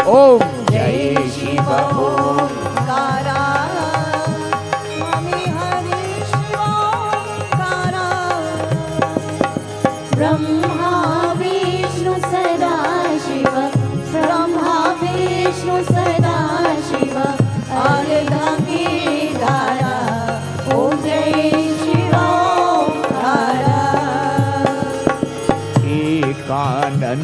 ओम जय शिव ओंकारा स्वामी हरि शिव ओंकारा ब्रह्मा विष्णु सदा शिव ब्रह्मा विष्णु सदा शिव अर्धांगीकारा ओम जय शिव ओंकारा एकानन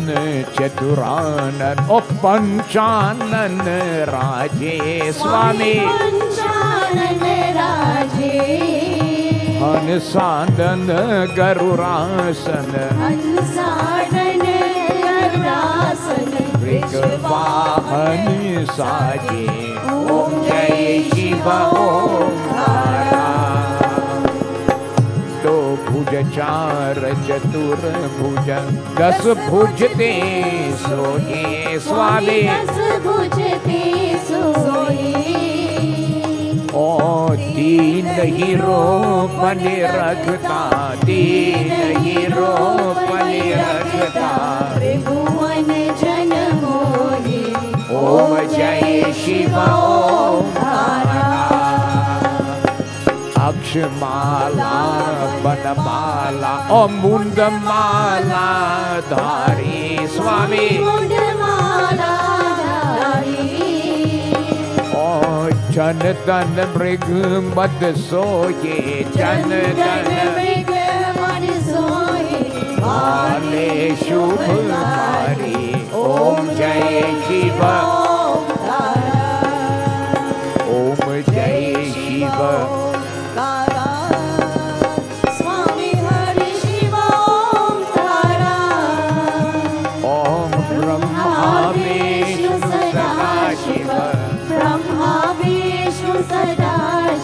चतुरानन ओ पंचानन राजे स्वामी पंचानन राजे हंसानन गरुरासन हंसानन गरुरासन वृषवाहन साजे ओम जय शिव ओंकारा दो भुज चार चतुर भुज दस भुजते सोए स्वामी दस भुजते सोए ओ दीन ही रोपन रखता दीन ही रोपन रखता त्रिभुवन जन मोहि ओम जय शिव ओंकारा अक्षमाला बनमाला ओ मुंडमाला धारी स्वामी मुंडमाला धारी ओ जन तन मृग मद सोये जन तन मृग मन सोए भाले शुभकारी ओम जय शिव ओम जय शिव स्वामी हरि शिव ओंकारा ओम ब्रह्मा विष्णु सदा शिव ब्रह्मा विष्णु सदा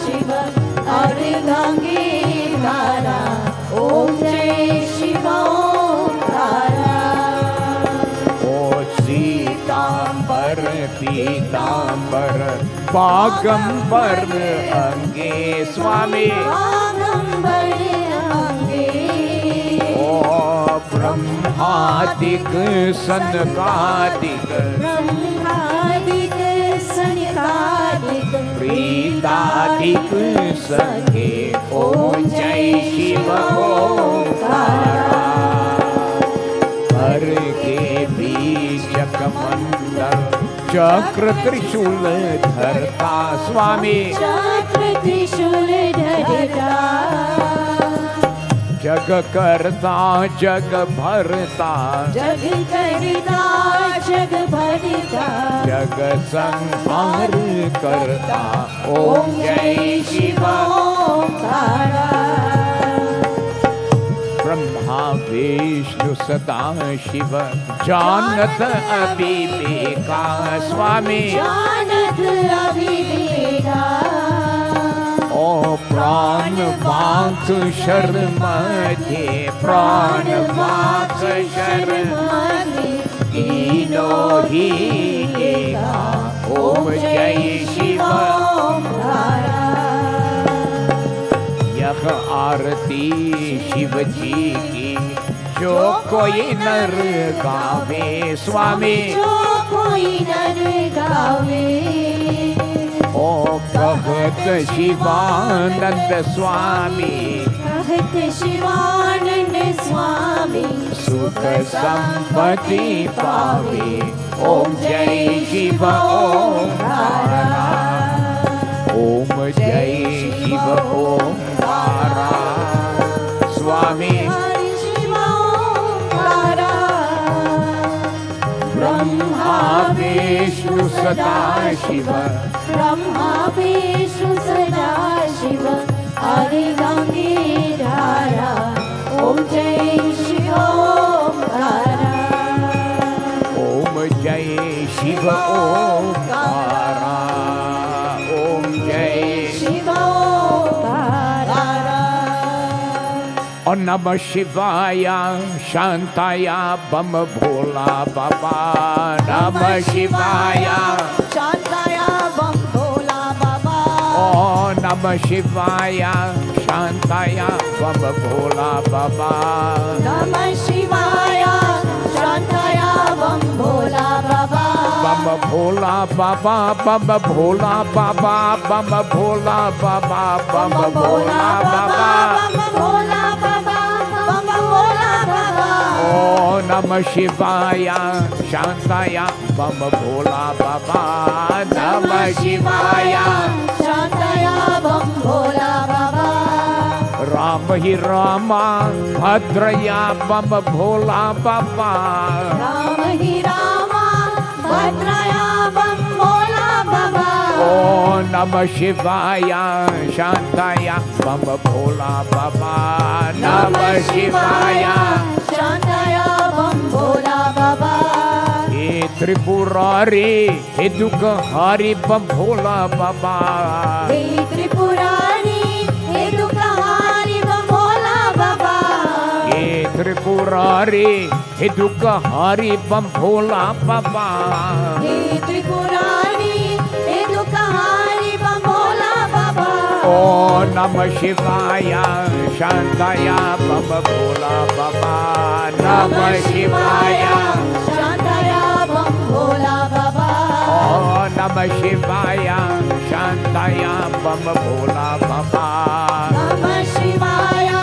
शिव अर्धांगीकारा ओम जय शिव ओंकारा ओ सीतांबर पीतांबर बागंबर अंगे स्वामी बागंबर अंगे ओ ब्रह्मादिक सनकादिक ब्रह्मादिक सनकादिक प्रीतादिक संगे ओम जय शिव ओंकारा हर के बीच कमंडल चक्र त्रिशूल धरता स्वामी चक्र त्रिशूल धरता जग करता जग भरता जग करता जग भरता जग संहार करता ओम जय शिव ओंकारा ब्रह्मा विष्णु सदा शिव जानत अविवेका स्वामी जानत अविवेका ओ प्राण वाक शर्म थे प्राण वाक शर्म तीनों ही एका ओम जय शिव ओंकारा यह आरती शिव जी की जो कोई नर गावे स्वामी जो कोई नर गावे ओ कहत शिवानंद स्वामी कहत शिवानंद स्वामी सुख संपत्ति पावे ओम जय शिव ओंकारा ओम जय शिव ओंकारा स्वामी हरि शिव ओंकारा ब्रह्मा विष्णु सदा शिव ब्रह्मा विष्णु सदा शिव अर्धांगीकारा ओम जय शिव ओंकारा ओम जय शिव ओंकारा ओम जय शिव ओंकारा और नमः शिवाय शांताय बम भोला बाबा नमः शिवाय शांताय बम भोला बाबा ओ नमः शिवाय शांताय बम भोला बाबा नमः शिवाय शांताय बम भोला बाबा Baba Bhola Baba, Baba Bhola Baba, Baba Bhola Baba, Baba Bhola Baba. Bhola Baba, Baba Bhola Baba. Oh Namah Shivaya, Shantaya, Baba Bhola Baba, Namah Shivaya. Shantaya Bam Bhola Baba. Rama hi Rama, Bhadraya, Baba Bhola Baba. Rama hi Rama, Bhadraya Bam Bhola Baba. Oh Namah Shivaya, Shantaya, Baba Bhola Baba, Namah Shivaya. Shantaya Bam Bhola Baba. He Tripurari, He Dukkahari, Baba Bhola Baba. He Tripurani, He Dukkahari Bam Bhola Baba. He Tripurari, He Dukkahari, Baba Bhola Baba. He Tripurani, He Dukkahari Bam Bhola Baba. Oh Namah Shivaya, Shantaya, Baba Bhola Baba, Namah Shivaya. Shantaya Bam Bhola Baba. Oh Namah Shivaya, Shantaya, Baba Bhola Baba. Namah Shivaya,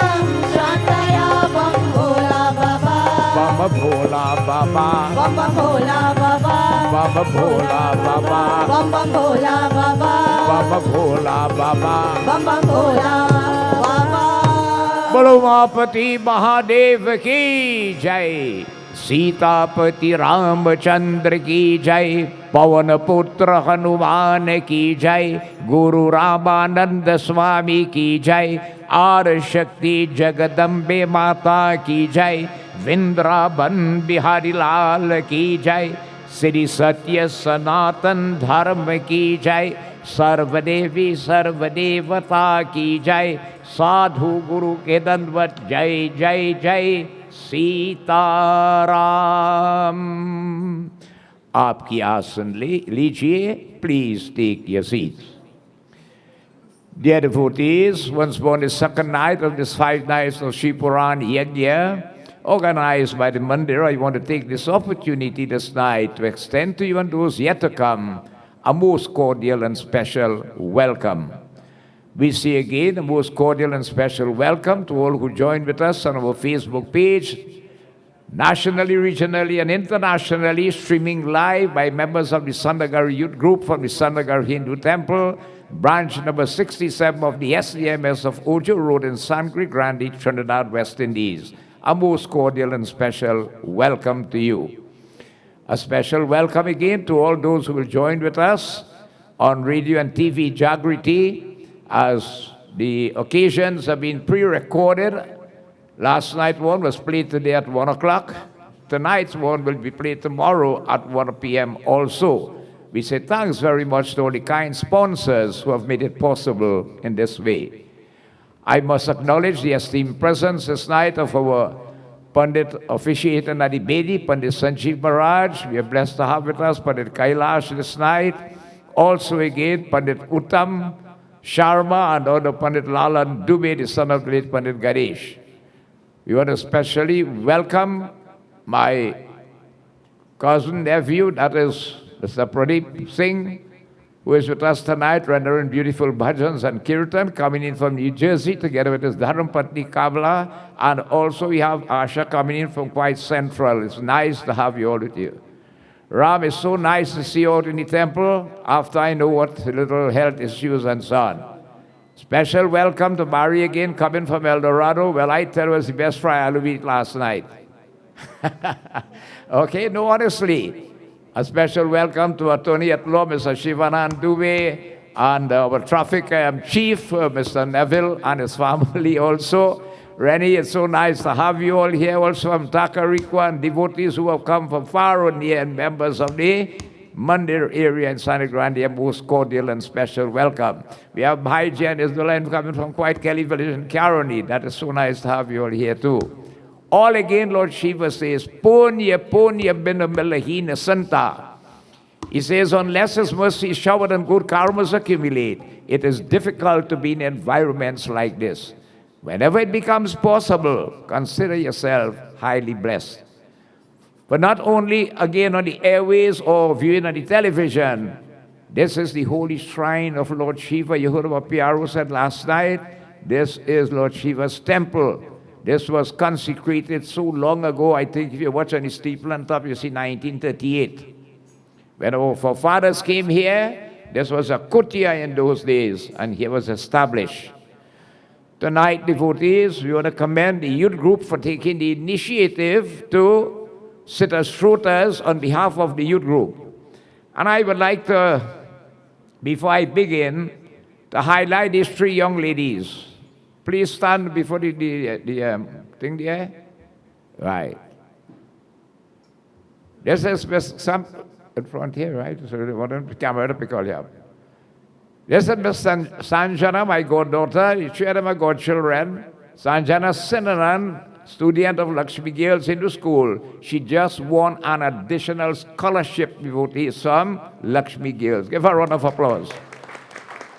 Shantaya Bam Bhola Baba. Baba Bhola Baba, Bam Bhola Baba. Baba Bhola Baba, Bam Bhola Baba. Baba Bhola Baba. Bam Bhola Baba. बोलो उमापति महादेव की जय, सीतापति रामचंद्र की जय, पवन पुत्र हनुमान की जय, गुरु रामानंद स्वामी की जय, आर शक्ति जगदम्बे माता की जय, वृंदावन बिहारी लाल की जय, श्री सत्य सनातन धर्म की जय, सर्वदेवी सर्वदेवता की जय, साधु गुरु के दंडवत जय जय जय सीताराम। आपकी आसन लीजिए, please take your seats. Dear devotees, once more the second night of this 5 nights of Shiv Purana Yagya, organized by the Mandir, I want to take this opportunity this night to extend to you and those yet to come a most cordial and special welcome. We say again a most cordial and special welcome to all who join with us on our Facebook page, nationally, regionally, and internationally, streaming live by members of the Sant Nagar Youth Group from the Sant Nagar Hindu Temple, branch number 67 of the SDMS of Ojo Road in Sant Grande, Trinidad, West Indies. A most cordial and special welcome to you. A special welcome again to all those who will join with us on radio and TV Jagriti, as the occasions have been pre-recorded. Last night one was played today at 1 o'clock. Tonight's one will be played tomorrow at 1 p.m. also. We say thanks very much to all the kind sponsors who have made it possible in this way. I must acknowledge the esteemed presence this night of our Pandit officiating at the Bedi, Pandit Sant Maraj. We are blessed to have with us Pandit Kailash this night. Also again, Pandit Uttam Sharma and other Pandit Lalan Dubey, the son of late Pandit Ganesh. We want to especially welcome my cousin, nephew, that is Mr. Pradeep Singh, who is with us tonight, rendering beautiful bhajans and kirtan, coming in from New Jersey together with his Dharmpatni Kabla. And also we have Asha coming in from quite central. It's nice to have you all with you. Ram, it's so nice to see you out in the temple after I know what little health issues and so on. Special welcome to Barry again, coming from El Dorado. Well, I tell you, it was the best fry I'll eat last night. Okay, no, honestly. A special welcome to Attorney at Law, Mr. Shivanand Dubey, and our traffic chief, Mr. Neville, and his family also. Rennie, it's so nice to have you all here, also from Takarikwa, and devotees who have come from far and near, and members of the Mandir area in Sant Grande, a most cordial and special welcome. We have Bhaiji and Isdolan coming from quite Kelly Village in Caroni. That is so nice to have you all here too. All again, Lord Shiva says, Punya, Punya Binamilahina Santa. He says, unless His mercy is showered and good karmas accumulate, it is difficult to be in environments like this. Whenever it becomes possible, consider yourself highly blessed. But not only again on the airways or viewing on the television, this is the holy shrine of Lord Shiva. You heard what Piaro said last night. This is Lord Shiva's temple. This was consecrated so long ago. I think if you watch on the steeple on top, you see 1938. When our forefathers came here, this was a kutia in those days, and here was established. Tonight, devotees, we want to commend the youth group for taking the initiative to sit as shrotas on behalf of the youth group. And I would like to, before I begin, to highlight these three young ladies. Please stand before the thing there. Right. This is some in front here, right? So they want the camera to pick all you up. This is Miss Sanjana, my goddaughter. She had my godchildren. Sanjana Sinaran, student of Lakshmi Girls Hindu School. She just won an additional scholarship devotees from Lakshmi Girls. Give her a round of applause.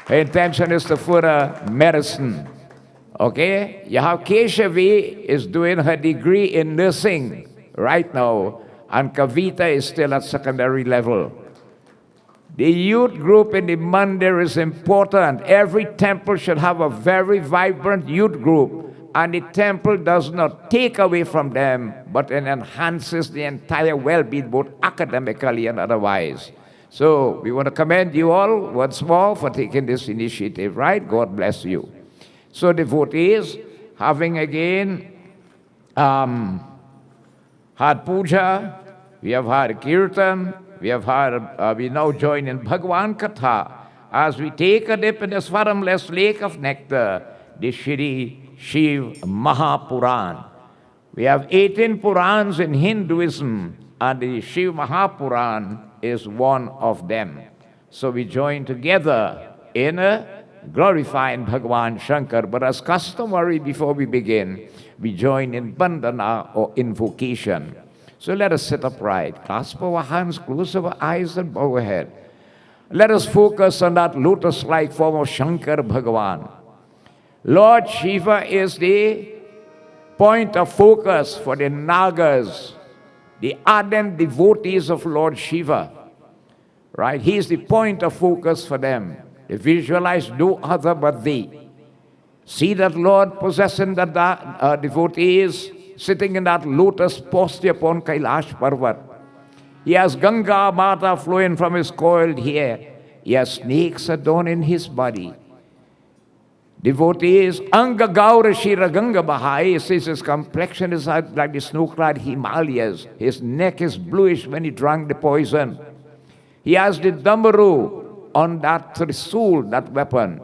Her intention is to further medicine. Okay? You have Keshavi is doing her degree in nursing right now, and Kavita is still at secondary level. The youth group in the mandir is important. Every temple should have a very vibrant youth group, and the temple does not take away from them, but it enhances the entire well-being, both academically and otherwise. So we want to commend you all once more for taking this initiative, right? God bless you. So devotees, having again had puja, we have had kirtan, we have had, we now join in Bhagwan Katha as we take a dip in this fathomless lake of nectar, the Shri Shiv Maha Purana. We have 18 Purans in Hinduism, and the Shiv Maha Purana is one of them. So we join together in glorifying Bhagwan Shankar. But as customary before we begin, we join in bandhana or invocation. So let us sit upright, clasp our hands, close our eyes, and bow our head. Let us focus on that lotus-like form of Shankar Bhagavan. Lord Shiva is the point of focus for the Nagas, the ardent devotees of Lord Shiva. Right? He is the point of focus for them. They visualize no other but thee. See that Lord possessing the devotees sitting in that lotus posture upon Kailash Parvat. He has Ganga Mata flowing from his coiled hair. He has snakes adorning his body. Devotees, Anga Gaura Shira Ganga Bahai, says his complexion is like the snow-clad Himalayas. His neck is bluish when he drank the poison. He has the Damaru on that Trisul, that weapon.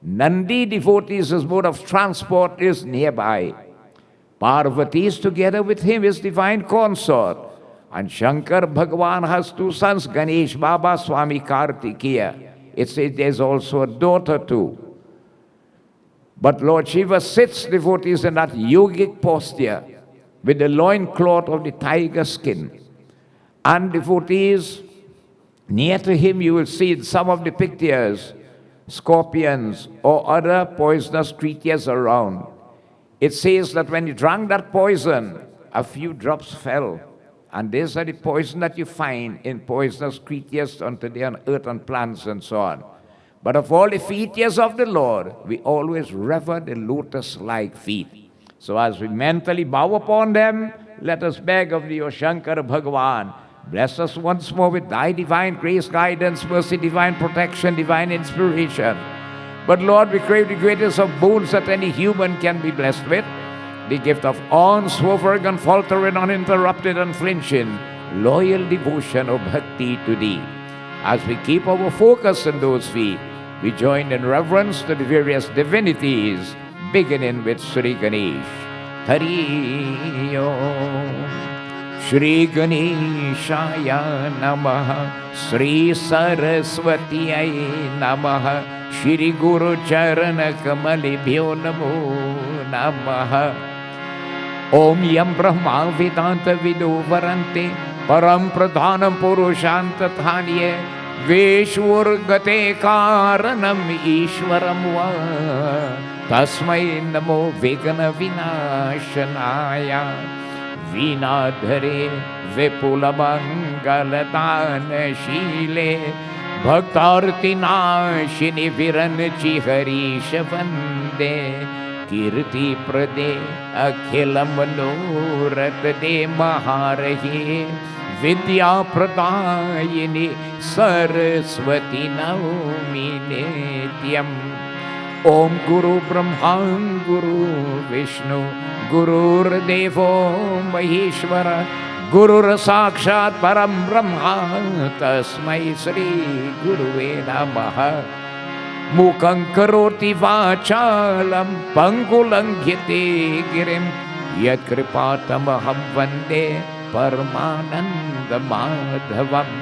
Nandi devotees, his mode of transport is nearby. Parvati is together with him, his divine consort. And Shankar Bhagavan has two sons, Ganesh Baba, Swami Kartikeya. It says there's also a daughter too. But Lord Shiva sits devotees in that yogic posture with the loincloth of the tiger skin. And devotees, near to him you will see in some of the pictures scorpions or other poisonous creatures around. It says that when he drank that poison, a few drops fell. And these are the poison that you find in poisonous creatures on today on earth and plants and so on. But of all the features of the Lord, we always rever the lotus-like feet. So as we mentally bow upon them, let us beg of thee, O Shankar Bhagavan, bless us once more with thy divine grace, guidance, mercy, divine protection, divine inspiration. But Lord, we crave the greatest of boons that any human can be blessed with, the gift of unswerving, unfaltering, uninterrupted, unflinching, loyal devotion of bhakti to thee. As we keep our focus on those feet, we join in reverence to the various divinities, beginning with Sri Ganesh. Hari Om. Shri Ganeshaya Namaha. Sri Saraswatiyai Namaha. Shri Guru Charana Kamalibhyo Namo Namaha. Om Yam Brahma Vedanta Vido Varante Param Pradhanam Purushanta Thanye Veshwargate Karanam Ishwaram Va Tasmai Namo Vigana Vinashanaya वीणाधरे विपुलमङ्गलदानशीले भक्तार्तिनाशिनि विरनचि हरीश वन्दे कीर्तिप्रदे अखिलमनोरथदे महारहे विद्याप्रदायिनि सरस्वती नौमि नित्यम्। ओम गुरु ब्रह्मा गुरु विष्णु गुरुर्देवो महेश्वर गुरुर्साक्षात् परं ब्रह्मा तस्मै श्री गुरुवे नमः। मूकं करोति वाचालं पङ्गुलङ्घ्यते गिरिं यत्कृपातमहं वन्दे परमानन्दमाधवम्।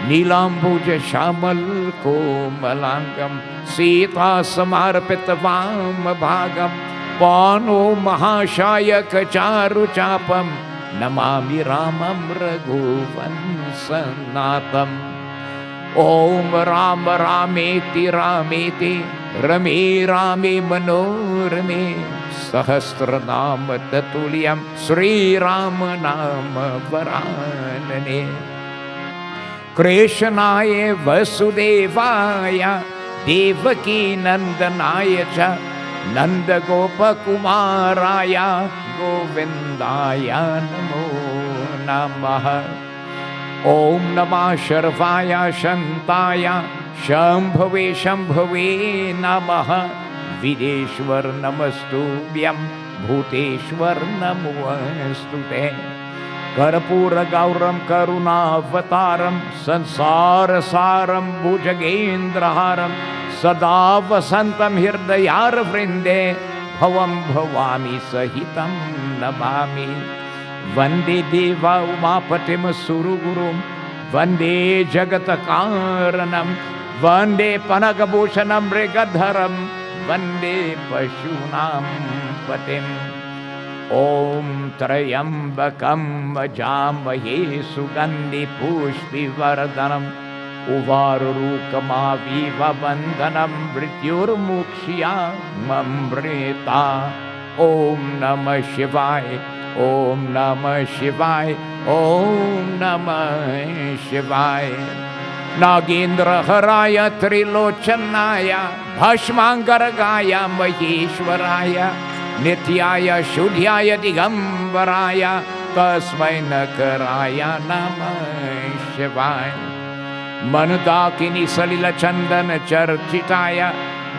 नीलाम्बुजश्यामलकोमलाङ्गं सीतासमार्पितवामभागं पाणो महाशायकचारुचापं नमामि रामं रघुवंशनाथम्। ॐ राम रामेति रामेति रमे रामे मनोरमे सहस्रनाम तत्तुल्यं श्रीराम नाम वरानने। कृष्णाय वसुदेवाय देवकी नंदनाय च नंदगोपकुमाराय गोविंदाय नमो नमः। ओम नमः शर्वाय शंताय शंभवे शंभवे नमः। विदेश्वर नमस्तुभ्यं भूतेश्वर नमोस्तुते। कर्पूरगौरं करुणावतारं संसारसारं भुजगेन्द्रहारं सदा वसन्तं हृदयारवृन्दे भवं भवामि सहितं नमामि। वन्दे देवा उमापतिं सुरगुरुं वन्दे जगत्कारणं वन्दे पनगभूषणं मृगधरं वन्दे पशूनां पतिम्। ओम त्र्यंबकं यजामहे सुगंधि पुष्टिवर्धनम् उवारुकमाविव बन्धनं मृत्युर्मुक्ष्यामृता। ओम नमः शिवाय ओम नमः शिवाय ओम नमः शिवाय। नागेन्द्रहराय त्रिलोचनाय भस्मांगरगाय महेश्वराय नित्याय शुद्ध्याय दिगंबराय तस्मै नकराय नमः शिवाय। मनदाकिनी सलिल चंदन चर्चिताय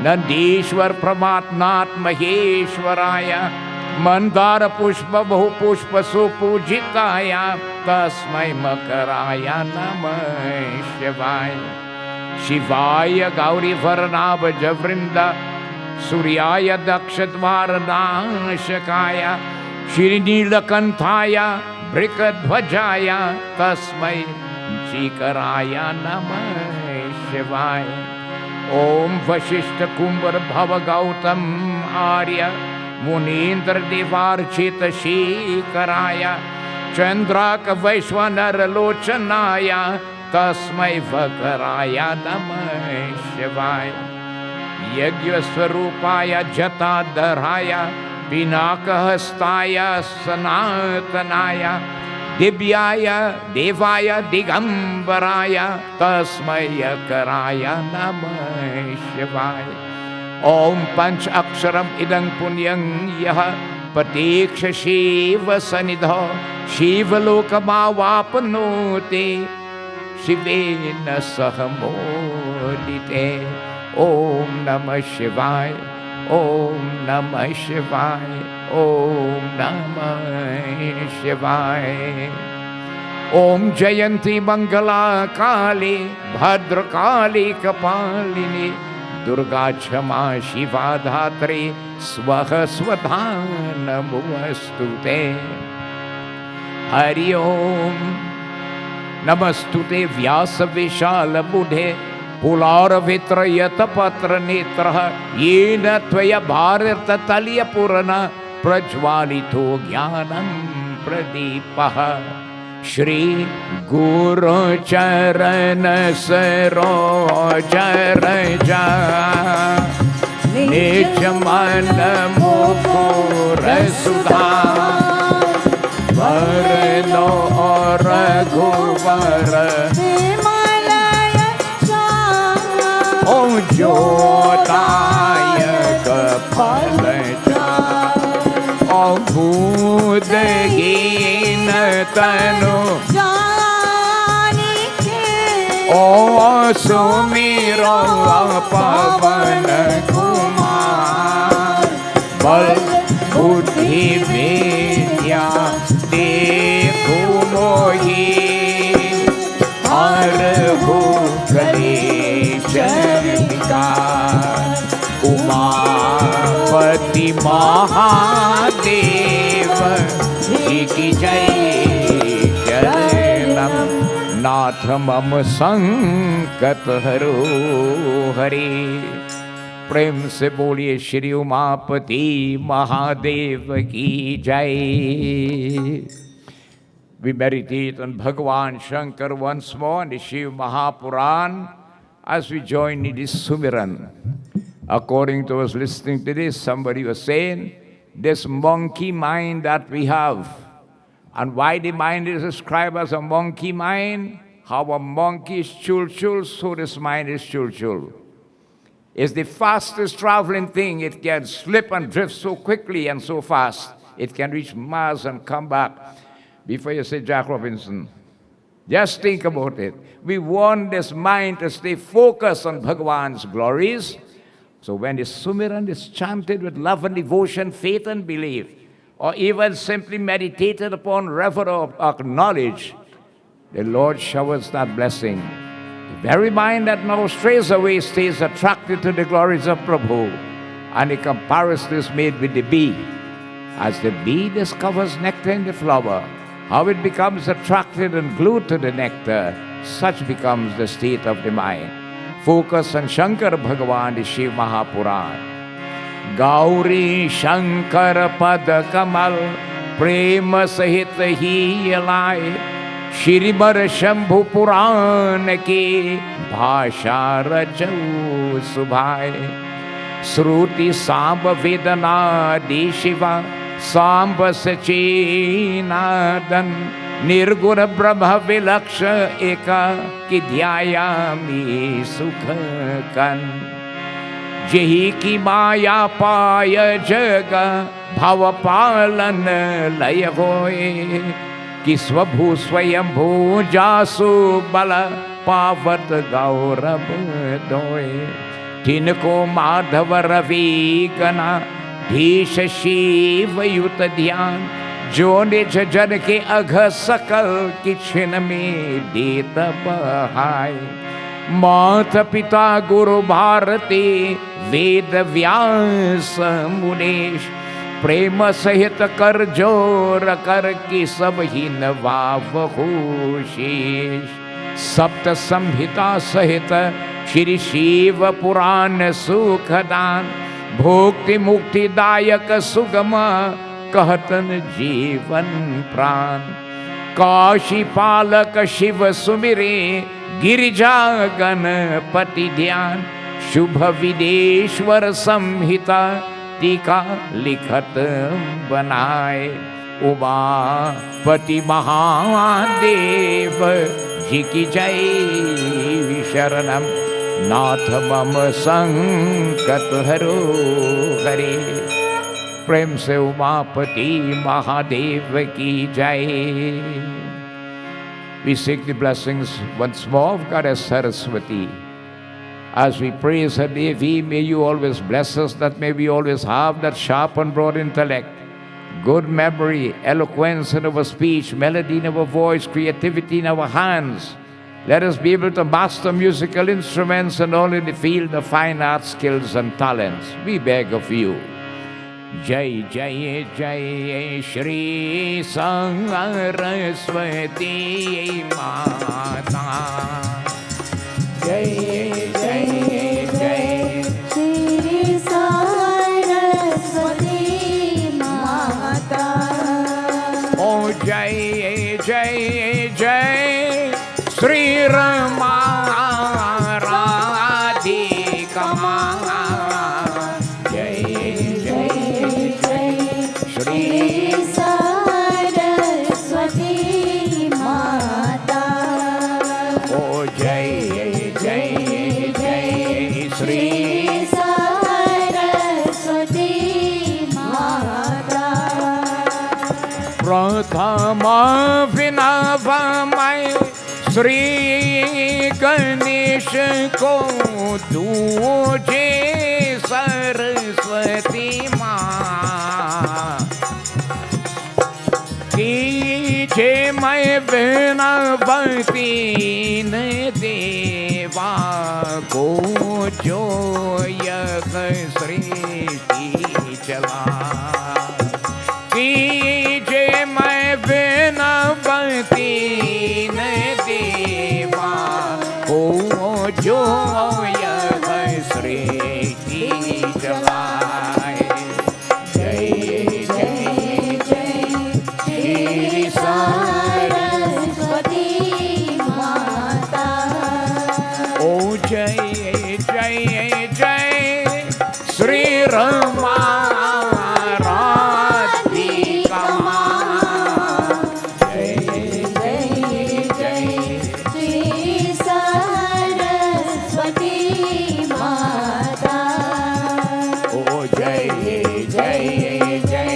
नंदीश्वर प्रमात्नाथ महेश्वराय मंदार पुष्प बहुपुष्प सुपूजिताय तस्मै मकराय नमः शिवाय। शिवाय गौरी वर्णाभज वृंद सूर्याय दक्षद्वारनाशकाय श्रीनीलकंठाय वृकध्वजाय तस्मै श्रीकराय नमः शिवाय। ओम वशिष्ठ कुंभर भव गौतम आर्य मुनीन्द्र देवार्चित शीकराय चंद्राक वैश्वानर लोचनाय तस्मै वकराय नमः शिवाय। यज्ञ स्वरूपाय जटाधराय पिनाकहस्ताय सनातनाय दिव्याय देवाय दिगंबराय तस्मै यकराय नमः शिवाय। ओम पंच अक्षरम इदं पुण्यं यः प्रतीक्ष शिव सनिधौ शिवलोकमावाप्नोति शिवेन सह मोदिते। ओम नमः शिवाय ओम नमः शिवाय ओम नमः शिवाय। ओम जयंती मंगला काली भद्रकाली कपालिनी दुर्गा क्षमा शिवा धात्री स्वः स्वधा नमोस्तुते। हरि ओम नमस्तुते व्यास विशाल बुधे पुलारवित्रयत पत्र नेत्रः येन त्वया भारत तलीय पुरन प्रज्वालितो ज्ञानं प्रदीपः। श्री गुरु चरण सरोज रज निज मन मुकुर सुधा लो रघुवर हिमालय ओ जोदायक फल ओ भूतहीन तनु ओ सुमिरो पवन कुमार बल बुद्धि विद्या देखो मोहि हर हो कलेश विकार उमापति महादेव जी की जय शरणम नाथ मम संकट हरो हरे। प्रेम से बोलिए श्री उमापति महादेव की जय। We meditate on Bhagavan Shankar once more in the Shiv Purana as we join in this Sumiran. According to us listening to this, somebody was saying, this monkey mind that we have, and why the mind is described as a monkey mind, how a monkey is chul-chul, so this mind is chul-chul. It's the fastest traveling thing. It can slip and drift so quickly and so fast. It can reach Mars and come back. Before you say Jack Robinson, just think about it. We want this mind to stay focused on Bhagavan's glories. So when the Sumiran is chanted with love and devotion, faith and belief, or even simply meditated upon, rever or acknowledge, the Lord showers that blessing. The very mind that now strays away stays attracted to the glories of Prabhu. And the comparison is made with the bee. As the bee discovers nectar in the flower, how it becomes attracted and glued to the nectar, such becomes the state of the mind. Focus on Shankar Bhagavan, the Shiv Purana. Gauri Shankar Pada Kamal Prema Sahit Hi Alai Shribar Shambhu Puran Ke Bhasha Rajau Subhai Sruti Samba Vedana Di Shiva Samba Sachinadan Nirguna Brahma Vilaksha Eka Ki Dhyayami Sukha Kan Jehi ki maya paya jaga bhava palan laya hoye ki swabhu swayambhu jasu bala pavat gaurab doye tinko madhava ravi gana dhesh shiv yut dhyan jo nij jan ke agha sakal ki chin mein deta bahai माता पिता गुरु भारती वेद व्यास मुनीश प्रेम सहित कर जोर कर की सब ही नवावहूशीष सप्त संहिता सहित श्री शिव पुराण सुखदान भोक्ति मुक्तिदायक सुगम कहतन जीवन प्राण काशी पालक शिव सुमिरे गिरिजा गणपति ध्यान शुभ विदेश्वर संहिता टीका लिखत बनाए उमापति महादेव जी की जय शरणम नाथ मम संकट हरो हरे। प्रेम से उमापति महादेव की जय। We seek the blessings once more of Goddess Saraswati. As we praise her Devi, may you always bless us, that may we always have that sharp and broad intellect, good memory, eloquence in our speech, melody in our voice, creativity in our hands. Let us be able to master musical instruments and all in the field of fine art skills and talents. We beg of you. Jai Jai Jai Shri Saraswati Mata. Jai Jai Jai Shri Saraswati Mata. Oh Jai Jai Jai Sri Rama Radhika Mata. Shri Saraswati Sri Saraswati माता प्रथम विनवमय श्री गणेश को दूजे सरस्वती माँ कीजे मैं विनवती न देवा को जो यज्ञ सृष्टि चला कीजे मैं विनवती न देवा को जो यज्ञ सृष्टि चलाए जय जय जय श्री सरस्वती माता ओ जय जय जय श्री रमा राधिका जय जय जय श्री सरस्वती माता ओ जय जय जय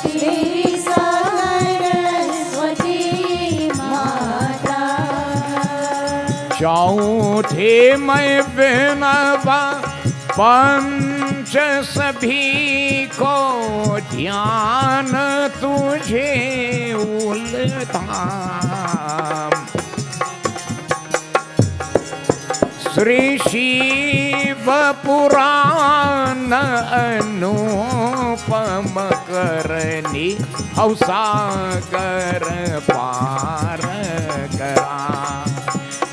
श्री सरस्वती माता चौथे मैं विनवा पंच सभी को ध्यान तुझे उलधाम श्री शिव पुराण अनुपम करनी अवसागर पार करा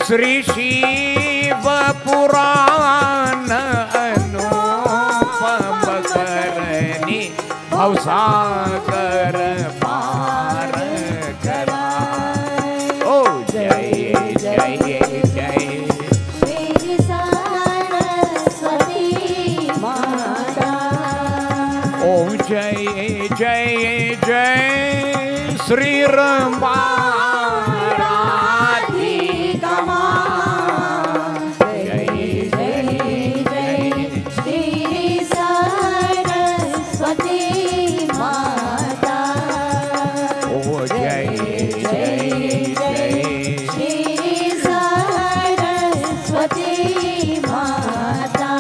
श्री शिव पुराण अनुपम करनी अवसागर पार करा ओ जय जय जय श्री सरस्वती माता ओ जय जय जय श्री रमा राधिका जय जय जय श्री सरस्वती माता ओ जय जय जय श्री सरस्वती माता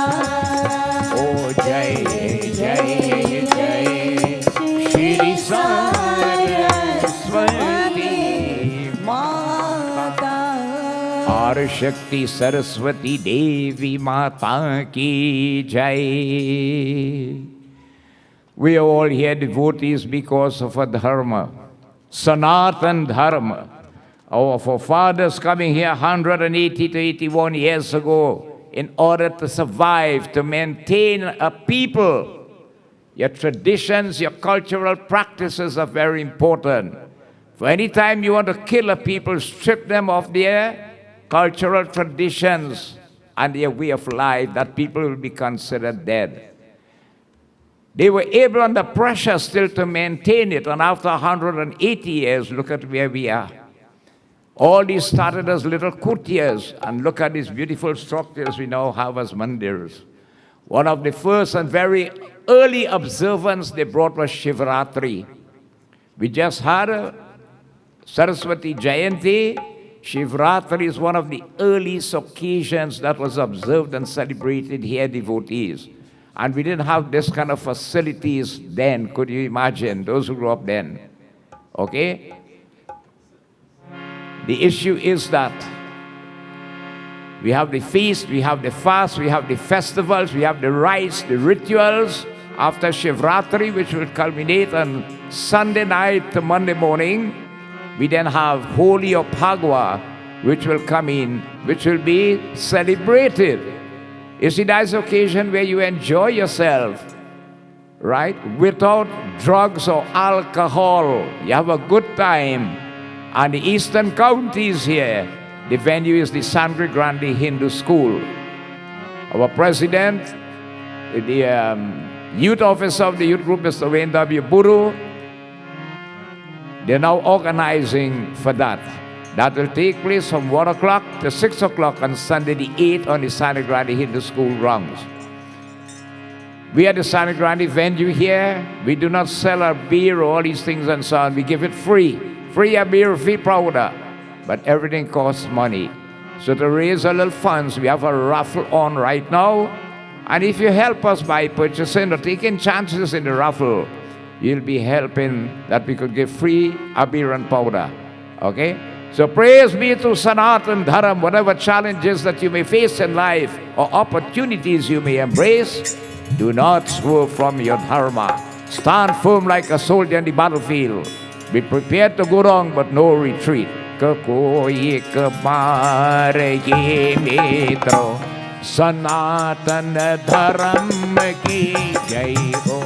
ओ जय जय जय श्री सरस्वती माता और शक्ति सरस्वती देवी माता की जय. We are all here devotees because of a dharma, Sanatan Dharma. Our forefathers coming here 180 to 81 years ago in order to survive, to maintain a people. Your traditions, your cultural practices are very important. For any time you want to kill a people, strip them of their cultural traditions and their way of life, that people will be considered dead. They were able under pressure still to maintain it, and after 180 years, look at where we are. All these started as little kutyas, and look at these beautiful structures we now have as mandirs. One of the first and very early observance they brought was Shivratri. We just had a Saraswati Jayanti. Shivratri is one of the earliest occasions that was observed and celebrated here, devotees. And we didn't have this kind of facilities then. Could you imagine, those who grew up then? Okay? The issue is that we have the feast, we have the fast, we have the festivals, we have the rites, the rituals after Shivratri, which will culminate on Sunday night to Monday morning. We then have Holi or Phagwa, which will come in, which will be celebrated. You see, that's the occasion where you enjoy yourself, right? Without drugs or alcohol. You have a good time. And the eastern counties here, the venue is the Sangre Grande Hindu School. Our president, the youth officer of the youth group, Mr. Wayne W. Buru, they're now organizing for that. That will take place from 1 o'clock to 6 o'clock on Sunday the 8th on the Sanagrandi Hindu School grounds. We are the Sanagrandi venue here. We do not sell our beer or all these things and so on. We give it free. Free a beer, free powder. But everything costs money. So to raise a little funds, we have a raffle on right now. And if you help us by purchasing or taking chances in the raffle, you'll be helping that we could give free a beer and powder. Okay? So praise be to Sanatan Dharam, whatever challenges that you may face in life or opportunities you may embrace, do not swerve from your dharma. Stand firm like a soldier in the battlefield. Be prepared to go wrong, but no retreat. Kakoi kabar ye mitro, Sanatan Dharam ki jai ho.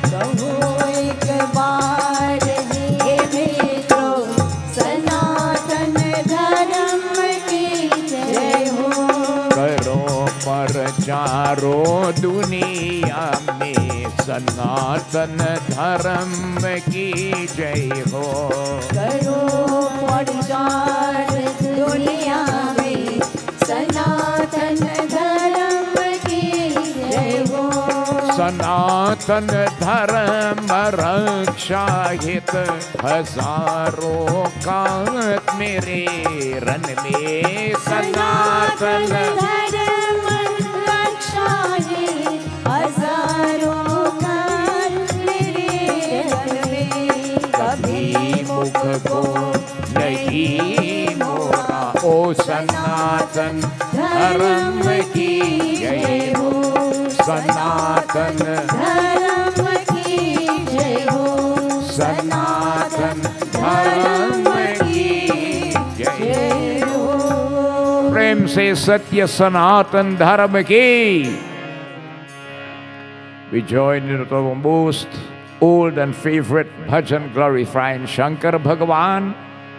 कहो एक बार हे मित्रों, सनातन धर्म की जय हो। करो प्रचारो दुनिया में, सनातन धर्म की जय हो। करो प्रचार दुनिया में, सनातन धर्म की जय हो। सनातन धर्म रक्षा हित, हजारों का मेरे रन में। सनातन धर्म रक्षा है, हजारों का मेरे रन में। कभी मुख को नहीं मोड़ा, ओ सनातन धर्म की जय हो। सनातन धर्म की जय हो। सनातन धर्म की जय हो। प्रेम से सत्य सनातन धर्म की। We join in our most old and favorite bhajan glorifying Shankar Bhagavan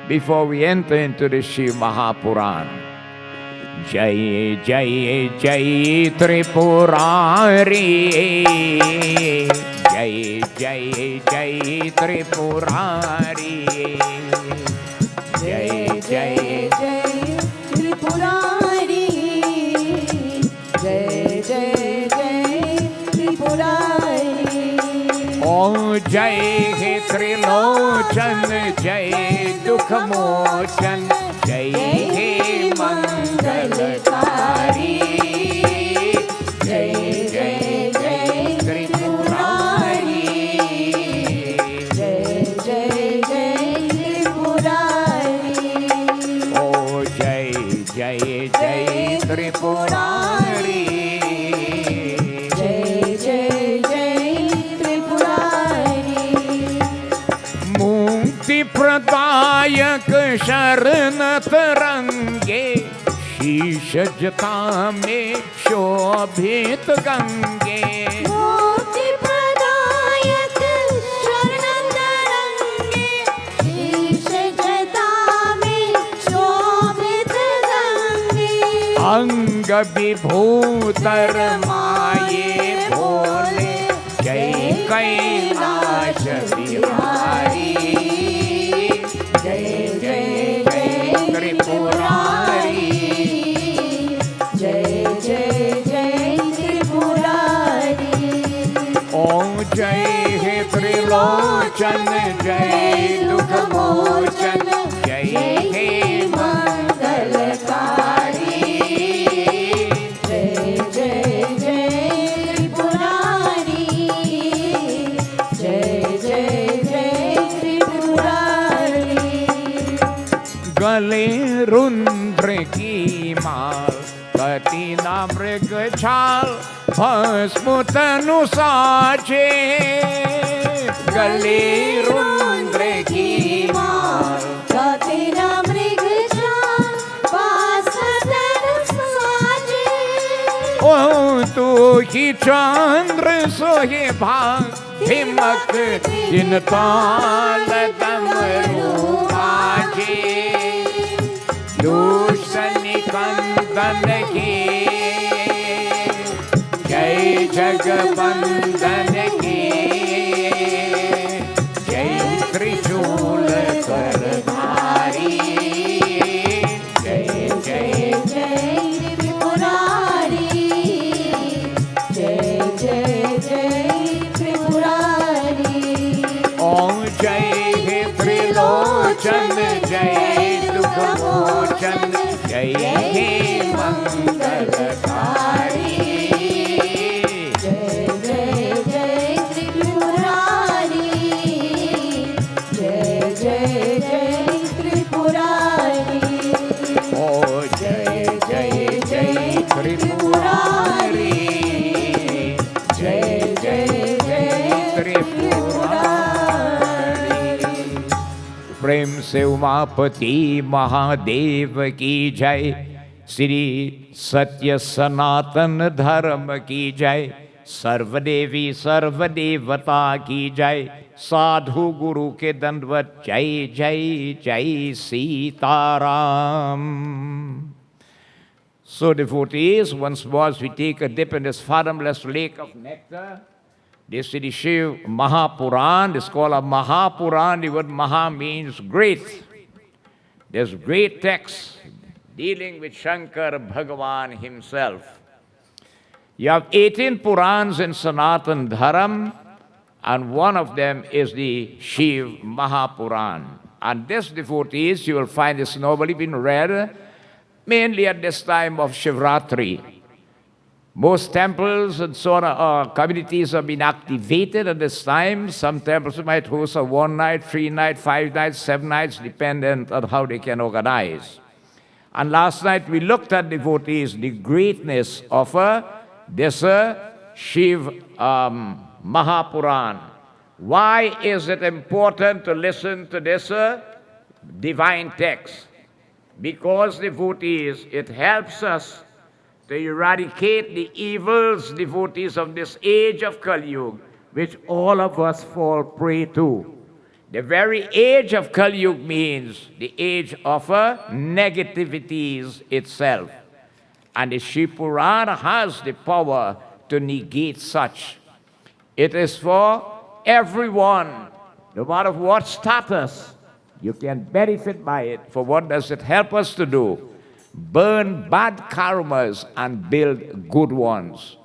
before we enter into the Shiv Mahapurana. Jai Jai Jai Tripurari, Jai Jai Jai Tripurari, Jai Jai जय त्रिपुरारी, जय जय जय त्रिपुरारी। ओ जय हे त्रिलोचन, जय दुख मोचन, जय हे मंगलकारी। जय जय जय त्रिपुरारी, जय जय जय त्रिपुरारी। ओ जय जय जय त्रिपुरारी। जय जय जय त्रिपुरारी। मुक्ति प्रदायक शरण तरंगे, शीश जटा में शोभित गंगे। मुक्ति प्रदायक शरण तरंगे, शीश जटा में शोभित गंगे। अंग विभूतर माये भोले, जय कैलाश बिहारी। जय जय जय त्रिपुरारी, जय जय जय त्रिपुरारी। ओ जय हे त्रिलोचन, जय दुख मोचन, जय हे मंगलकारी। जय जय जय त्रिपुरारी, जय जय जय त्रिपुरारी। गले रुद्र की माल, कटिना मृग छाल, भस्म तनु साजे। गले रुद्र की माल, कपिला मृग छाल, भस्म तनु साजे। ओ तू ही चंद्र सोहे भाग, धिमक दिन ताल डमरू बाजे। दुष्ट निकंदन की, जय जगबंदन की, जय त्रिशूल करधारी। Tripurari. Jai Jai Jai Tripurari. प्रेम से उमापति महादेव की जय, श्री सत्य सनातन धर्म की जय, सर्वदेवी सर्वदेवता की जय, साधु गुरु के दंडवत जय जय जय Sitaram. So devotees, once more as we take a dip in this fathomless lake of nectar, this is the Shiv Maha Purana. It's called a Maha Purana. The word Maha means great. There's great texts dealing with Shankar Bhagavan himself. You have 18 Purans in Sanatan Dharam, and one of them is the Shiv Maha Purana. And this, devotees, you will find this normally been read mainly at this time of Shivratri. Most temples and so on, communities have been activated at this time. Some temples might host a 1 night, 3 night, 5 nights, 7 nights, dependent on how they can organize. And last night we looked at, devotees, the greatness of this Shiv Mahapuran. Why is it important to listen to this divine text? Because, devotees, it helps us to eradicate the evils, devotees, of this age of Kali Yuga, which all of us fall prey to. The very age of Kali Yuga means the age of negativities itself. And the Shiv Purana has the power to negate such. It is for everyone, no matter what status, you can benefit by it. For what does it help us to do? Burn bad karmas and build good ones.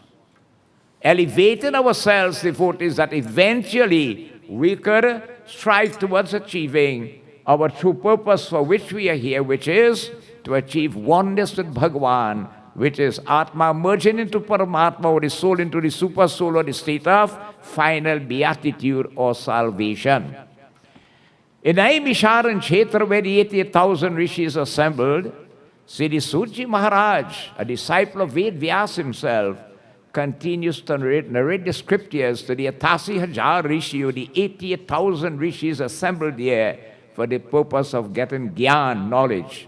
Elevating ourselves, devotees, that eventually we could strive towards achieving our true purpose for which we are here, which is to achieve oneness with Bhagavan, which is Atma merging into Paramatma, or the soul into the super soul, or the state of final beatitude or salvation. In Naimisharan Kshetra, where the 88,000 rishis assembled, Sri Suji Maharaj, a disciple of Ved Vyas himself, continues to narrate the scriptures to the 88,000 rishi, or the 88,000 rishis assembled there for the purpose of getting Gyan, knowledge.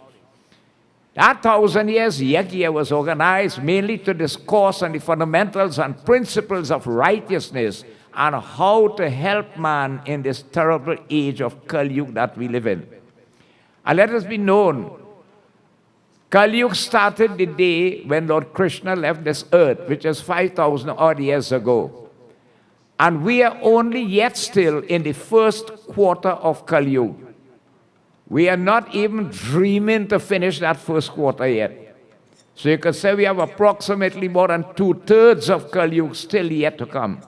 That 1,000 years Yagya was organized mainly to discourse on the fundamentals and principles of righteousness and how to help man in this terrible age of Kali Yuga that we live in. And let us be known, Kali Yuga started the day when Lord Krishna left this earth, which is 5,000 odd years ago. And we are only yet still in the first quarter of Kali Yuga. We are not even dreaming to finish that first quarter yet. So you could say we have approximately more than 2/3 of Kali Yuga still yet to come.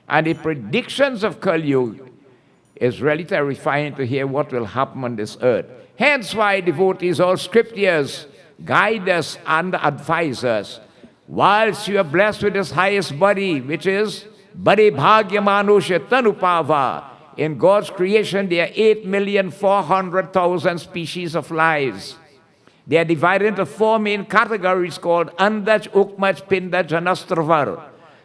And the predictions of Kali Yuga is really terrifying to hear what will happen on this earth. Hence why, devotees, all scriptures guide us and advise us. Whilst you are blessed with this highest body, which is Bade Bhagya Manusha Tanupava, in God's creation there are 8,400,000 species of lives. They are divided into 4 main categories called Andaj, Ukmaj, Pindaj, and Astravar.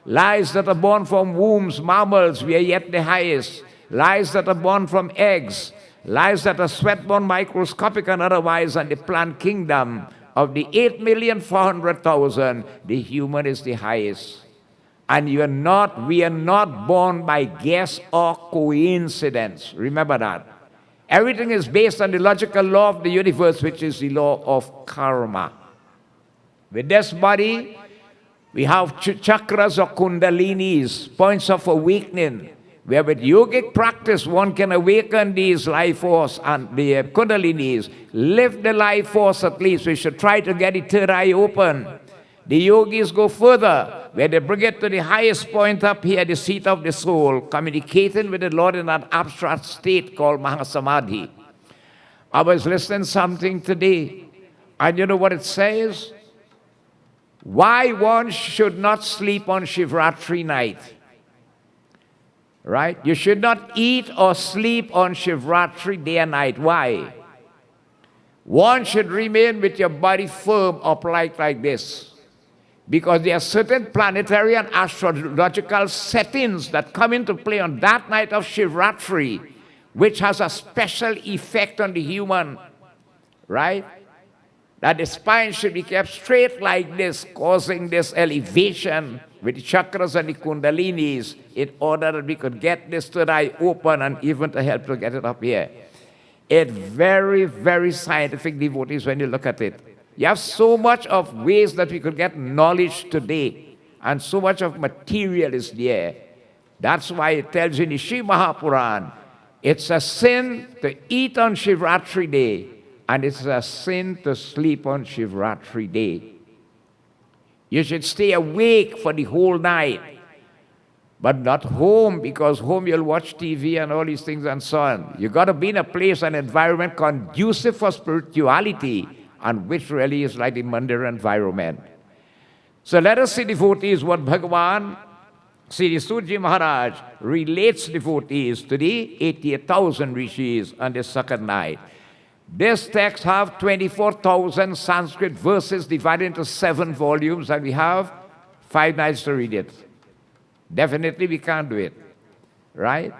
Lives that are born from wombs, mammals, we are yet the highest. Lives that are born from eggs. Lives that are sweat-born, microscopic and otherwise, and the plant kingdom. Of the 8,400,000, the human is the highest. And we are not born by guess or coincidence. Remember that. Everything is based on the logical law of the universe, which is the law of karma. With this body, we have chakras or kundalinis, points of awakening, where with yogic practice one can awaken these life force and the kundalinis, lift the life force at least. We should try to get the third eye open. The yogis go further, where they bring it to the highest point up here, the seat of the soul, communicating with the Lord in that abstract state called Mahasamadhi. I was listening to something today, and you know what it says? Why one should not sleep on Shivratri night. Right? You should not eat or sleep on Shivratri day and night. Why? One should remain with your body firm, upright like this. because there are certain planetary and astrological settings that come into play on that night of Shivratri, which has a special effect on the human, right? That the spine should be kept straight like this, causing this elevation with the chakras and the kundalinis, in order that we could get this third eye open and even to help to get it up here. It's very, very scientific, devotees, when you look at it. You have so much of ways that we could get knowledge today, and so much of material is there. That's why it tells you in the Shiv Purana, it's a sin to eat on Shivratri day, and it's a sin to sleep on Shivratri day. You should stay awake for the whole night, but not home, because home you'll watch TV and all these things and so on. You got to be in a place, an environment conducive for spirituality, and which really is like the mandir environment. So let us see, devotees, what Bhagavan Sri Suji Maharaj relates, devotees, to the 88,000 rishis on the second night. This text have 24,000 Sanskrit verses divided into 7 volumes, and we have 5 nights to read it. Definitely we can't do it, right?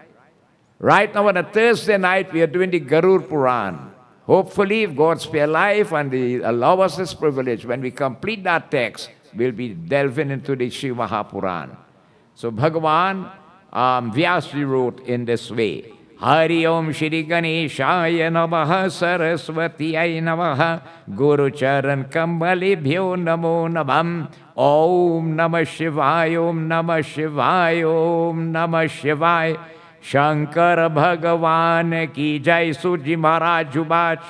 Right now on a Thursday night, we are doing the Garud Puran. Hopefully, if God spare life and they allow us this privilege, when we complete that text, we'll be delving into the Shiv Purana. So Bhagavan Vyasji wrote in this way: Hari Om Shri Ganeshaya Namaha Saraswatiyai Namaha Guru Charan Kambalibhyo Namo Namam Om Namah Shivaya Om Namah Shivaya Om Namah Shivaya Shankar Bhagavan ki Jai Suji Maharaj Jubach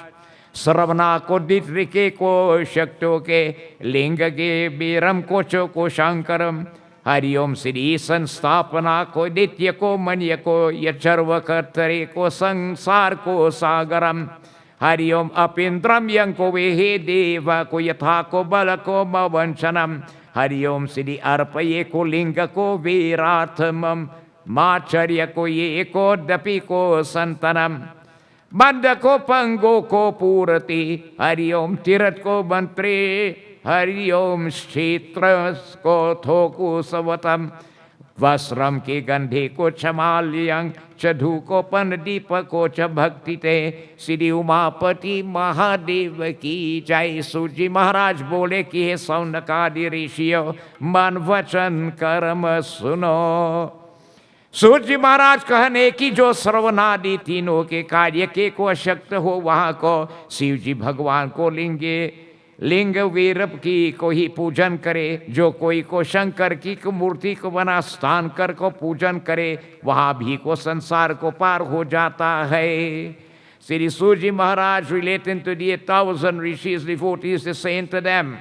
Sravana ko Ditrike ko Shakto ke Linga ke Biram ko Choko Shankaram Hari Om Sri Sanstapana ko Ditya ko Manya ko Yacharva Kartare ko Sangsar ko Sagaram Hari Om Apindram Yang ko Vehe Deva ko Yatha ko Bala ko Mavanchanam Hari Om Sri Arpaye ko Linga ko Virarthamam Macharya ko Ye ko Dapi ko Santanam Manda ko Pango ko Purati Hari Om Tirat ko Mantre Hari Om Kshetras ko Thoku Savatam Vasram ke Gandhe ko Chamalyang Chadhu ko Panadipa ko Cha Bhakti te Sri Umapati Mahadev ki Jai Suji Maharaj bole ki he Saunakadi Rishiyo Man Vachan Karma Suno सूर्य महाराज कहने की जो सर्वनादि तीनों के कार्य के को अशक्त हो वहाँ को शिव जी भगवान को लिंग वीरप की को ही पूजन करे, जो कोई को शंकर की को मूर्ति को बना स्थान कर को पूजन करे वहाँ भी को संसार को पार हो जाता है. Sri Suji Maharaj relating to the 1,000 rishis, devotees, is saying to them,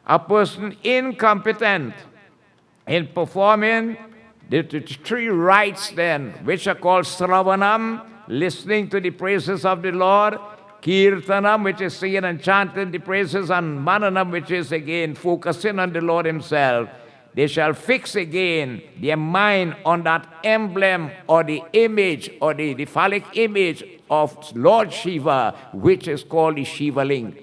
a person incompetent in performing the 3 rites then, which are called Sravanam, listening to the praises of the Lord, Kirtanam, which is singing and chanting the praises, and Mananam, which is again focusing on the Lord Himself. They shall fix again their mind on that emblem or the image or the phallic image of Lord Shiva, which is called the Shiva Ling.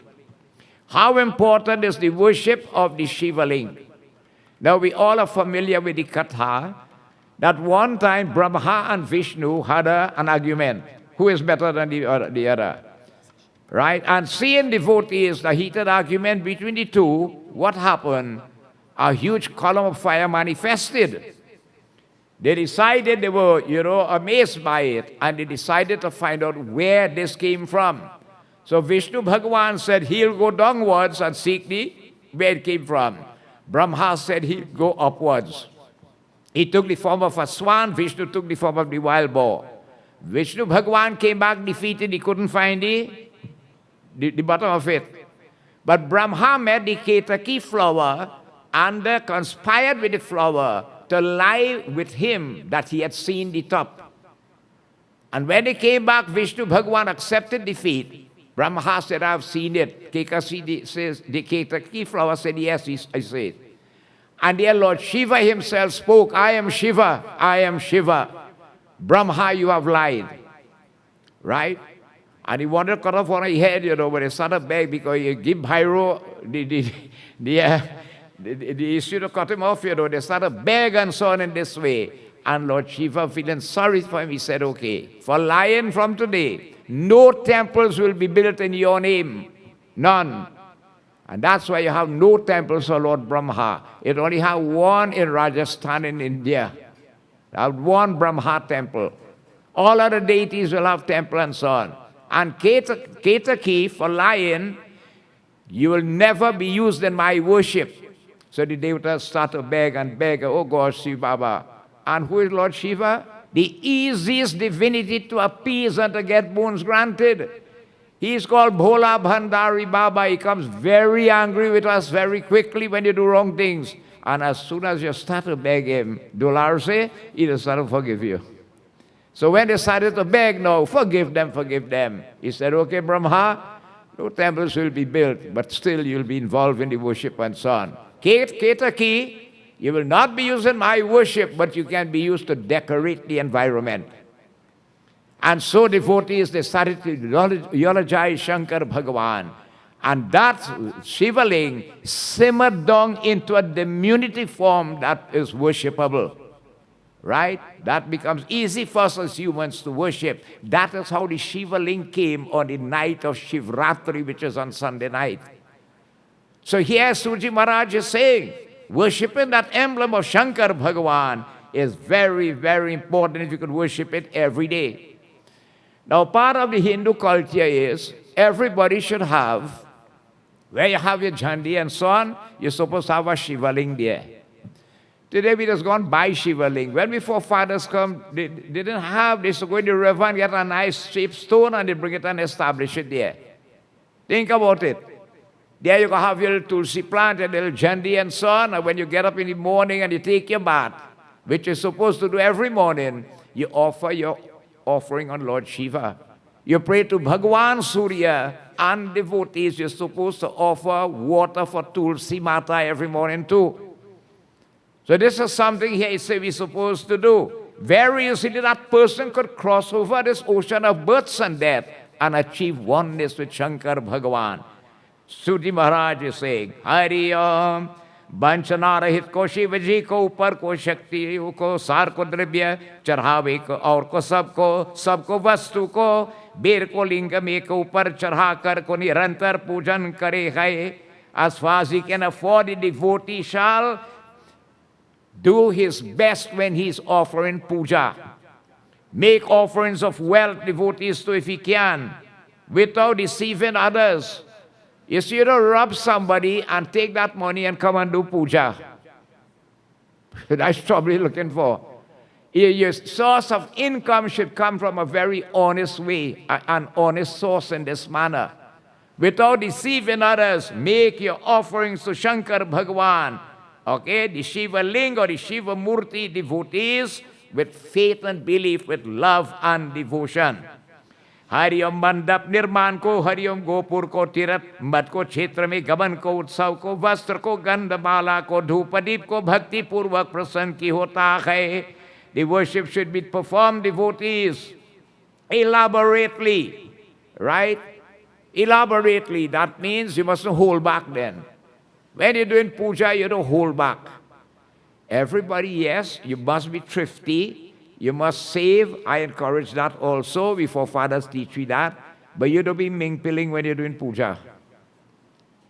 How important is the worship of the Shiva Ling? Now we all are familiar with the Katha, that one time Brahma and Vishnu had an argument. Who is better than the other? Right? And seeing devotees, the heated argument between the two, what happened? A huge column of fire manifested. They decided, they were, amazed by it, and they decided to find out where this came from. So Vishnu Bhagavan said he'll go downwards and seek where it came from. Brahma said he'll go upwards. He took the form of a swan, Vishnu took the form of the wild boar. Vishnu Bhagavan came back defeated, he couldn't find the bottom of it. But Brahma met the Ketaki flower and conspired with the flower to lie with him that he had seen the top. And when they came back, Vishnu Bhagavan accepted defeat. Brahma said, I've seen it. Ketaki says, the Ketaki flower said, yes, I see it. And dear Lord Shiva himself spoke, I am Shiva, I am Shiva. Brahma, you have lied. Right? And he wanted to cut off on his head, but he started back because he give Bhairo They should have cut him off, They started begging and so on in this way. And Lord Shiva, feeling sorry for him, he said, okay, for lion from today, no temples will be built in your name. None. And that's why you have no temples for Lord Brahma. It only have one in Rajasthan in India. You have one Brahma temple. All other deities will have temple and so on. And Ketaki, for lion, you will never be used in my worship. So the devatas start to beg and beg, oh God, Shiva Baba. And who is Lord Shiva? The easiest divinity to appease and to get boons granted. He is called Bhola Bhandari Baba. He comes very angry with us very quickly when you do wrong things. And as soon as you start to beg him, Dularse, he will start to forgive you. So when they started to beg, no, forgive them. He said, okay, Brahma, no temples will be built, but still you'll be involved in the worship and so on. Ketaki, you will not be used in my worship, but you can be used to decorate the environment. And so devotees, they started to eulogize Shankar Bhagavan. And that Shivaling simmered down into a diminutive form that is worshipable. Right? That becomes easy for us as humans to worship. That is how the Shivaling came on the night of Shivratri, which is on Sunday night. So here Suji Maharaj is saying, worshipping that emblem of Shankar Bhagavan is very, very important if you could worship it every day. Now, part of the Hindu culture is everybody should have, where you have your Jhandi and so on, you're supposed to have a Shivaling there. Today we just gone buy Shivaling. When my forefathers come, they didn't have, they used to go in the river and get a nice cheap stone and they bring it and establish it there. Think about it. There you can have your little tulsi plant and little Jhandi and so on, and when you get up in the morning and you take your bath, which you're supposed to do every morning, you offer your offering on Lord Shiva. You pray to Bhagwan Surya, and devotees, you're supposed to offer water for Tulsi Mata every morning too. So this is something here he said we're supposed to do. Very easily that person could cross over this ocean of births and death and achieve oneness with Shankar Bhagavan. Suji Maharaj is saying, Hari Om, Banchana Rahit ko Shiva ji ko upar ko Shakti ko sar ko drabya चढ़ावे को और को सबको वस्तु को बेर को लिंग में के ऊपर चढ़ा कर को निरंतर पूजन करे है. As far as he can afford, the devotee shall do his best when he is offering puja. Make offerings of wealth, devotees, too, if he can, without deceiving others. You see, you don't rob somebody and take that money and come and do puja. That's probably looking for. Your source of income should come from a very honest way, an honest source in this manner. Without deceiving others, make your offerings to Shankar Bhagavan. Okay, the Shiva Ling or the Shiva Murti devotees with faith and belief, with love and devotion. Hariom Mandap Nirman ko, Hariom Gopur ko, Tirat Mat ko, Kshetra mein Gaman ko, Utsav ko, Vastra ko, Gandhamala ko, Dhupadip ko, Bhakti Purvak Prasann ki hota hai. The worship should be performed, devotees, elaborately, right? Elaborately, that means you mustn't hold back then. When you're doing puja, you don't hold back. Everybody, yes, you must be thrifty. You must save. I encourage that also. Before fathers teach you that. But you don't be ming-pilling when you're doing puja.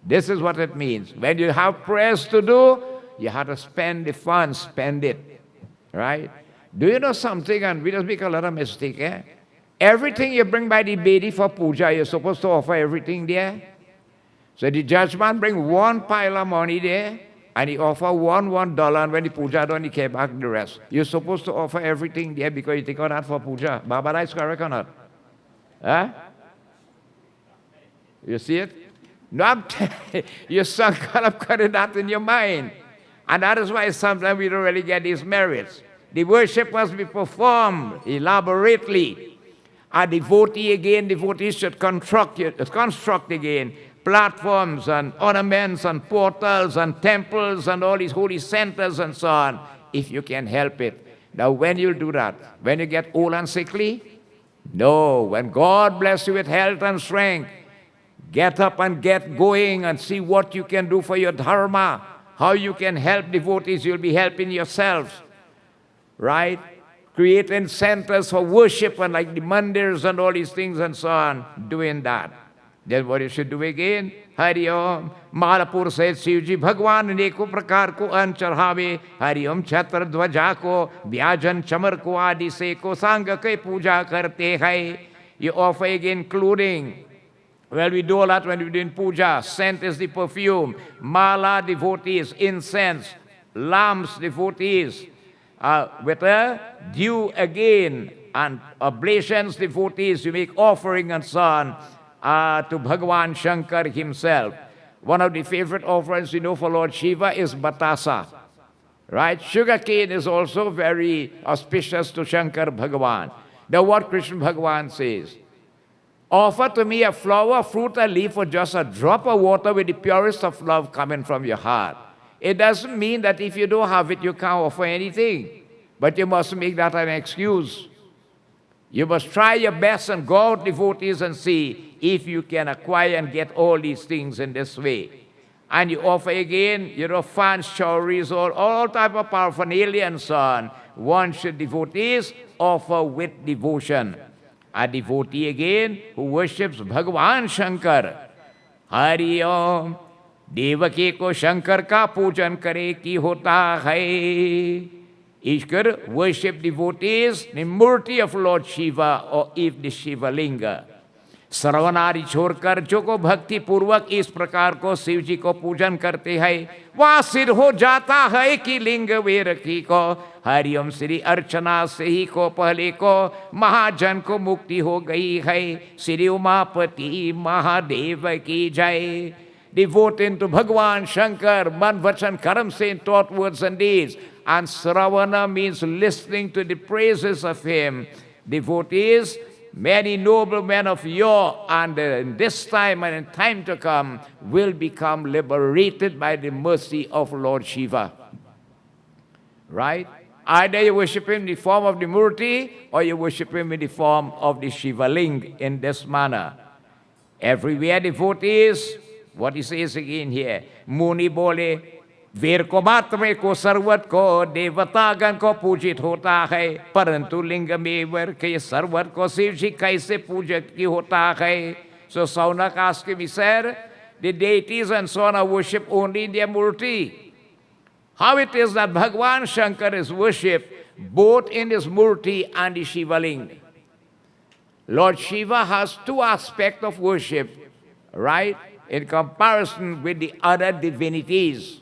This is what it means. When you have prayers to do, you have to spend the funds, spend it. Right? Do you know something? And we just make a lot of mistake. Everything you bring by the Bedi for puja, you're supposed to offer everything there. So the judgment bring one pile of money there, and he offer $1, and when the puja done, he came back the rest. You're supposed to offer everything there because you take on that for puja. Baba, is correct or not? Huh? You see it? No, you're kind of cutting that in your mind. And that is why sometimes we don't really get these merits. The worship must be performed elaborately. A devotee again, devotees should construct again platforms and ornaments and portals and temples and all these holy centers and so on, if you can help it. Now, when you'll do that? When you get old and sickly? No. When God bless you with health and strength, get up and get going and see what you can do for your dharma. how you can help devotees, you'll be helping yourselves, right? Creating centers for worship and like the mandirs and all these things and so on, doing that. Then what you should do again? Hari Om. Malapur says, Shivji Bhagwan neko prakar ko an charhave. Hari Om chhatra dhwaja ko, vyajan chamar ko adi se ko sangha ke puja karte hai. You offer again including, well, we do a lot when we're doing puja. Scent is the perfume. Mala, devotees. Incense. Lamps, devotees. With a dew again. And oblations, devotees. You make offering and so on. To Bhagwan Shankar himself. One of the favorite offerings we know for Lord Shiva is batasa. Right? Sugar cane is also very auspicious to Shankar Bhagwan. Now what Krishna Bhagwan says, offer to me a flower, fruit, a leaf, or just a drop of water with the purest of love coming from your heart. It doesn't mean that if you don't have it, you can't offer anything. But you must make that an excuse. You must try your best and go out, devotees, and see if you can acquire and get all these things in this way. And you offer again, fans, chowries, all type of paraphernalia and so on. One should, devotees, offer with devotion. A devotee again who worships Bhagwan Shankar. Hari Om. Devaki ko Shankar ka pujan kare ki hota hai. Ishkar worship devotees, the murti of Lord Shiva or if the Shiva Linga. सर्वनारी छोड़कर जो को भक्ति पूर्वक इस प्रकार को शिव जी को पूजन करते हैं, वहाँ सिर हो जाता है कि लिंग वे रखी को। हरिओम श्री अर्चना से ही को पहले को महाजन को मुक्ति हो गई है। श्री उमापति महादेव की जय। Devoted to Bhagwan Shankar, man, vachan, karam, saying thought, words and deeds. And Sravana means listening to the praises of him. Devotees, many noble men of yore, and in this time and in time to come, will become liberated by the mercy of Lord Shiva. Right? Either you worship him in the form of the Murti, or you worship him in the form of the Shiva Ling in this manner. Everywhere devotees, what he says again here, Muni bole, वीर को मात्र को सर्वत को देवतागण को पूजित होता है, परंतु लिंग में वर के सर्वत को शिव जी कैसे पूजक की होता है. So Saunak asked him, he said, the deities and so on are worshipped only in their murti. How it is that Bhagwan Shankar is worshipped both in his murti and the Shiva Ling. Lord Shiva has two aspects of worship, right, in comparison with the other divinities.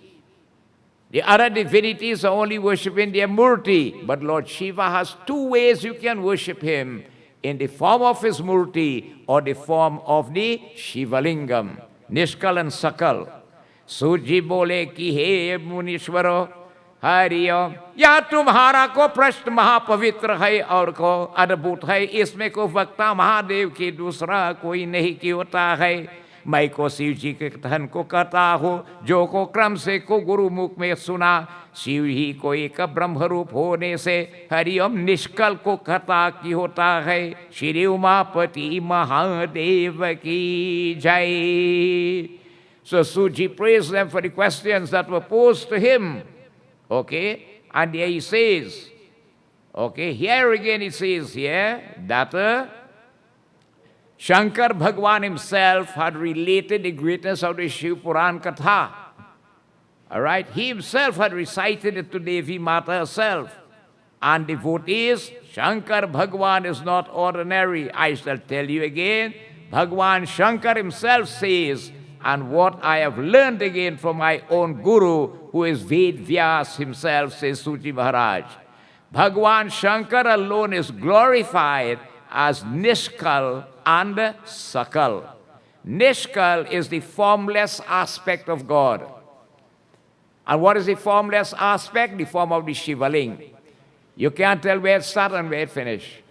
The other divinities are only worshipping their murti, but Lord Shiva has two ways you can worship him, in the form of his murti or the form of the Shiva Lingam, Nishkal and Sakal. Suji bole ki he Munishwaro, Hari Om. या तुम्हारा को प्रश्न महापवित्र है और को अद्भुत है, इसमें को वक्ता महादेव की दूसरा कोई नहीं की होता है. मैं को शिव जी के धन को कहता हूँ, जो को क्रम से को गुरु मुख में सुना. शिव ही को एक ब्रह्म रूप होने से हरिओम निष्कल को कहता की होता है. श्री उमापति महादेव की जय. So Suji praised them for the questions that were posed to him. Okay, and here he says, okay, here again he says here that Shankar Bhagwan himself had related the greatness of the Shiv Purana Katha. All right, he himself had recited it to Devi Mata herself. And devotees, Shankar Bhagwan is not ordinary. I shall tell you again, Bhagwan Shankar himself says, and what I have learned again from my own guru, who is Ved Vyas himself, says Suji Maharaj, Bhagwan Shankar alone is glorified as Nishkal and Sakal. Nishkal is the formless aspect of God. And what is the formless aspect? The form of the Shiva Ling. You can't tell where it started and where it finished.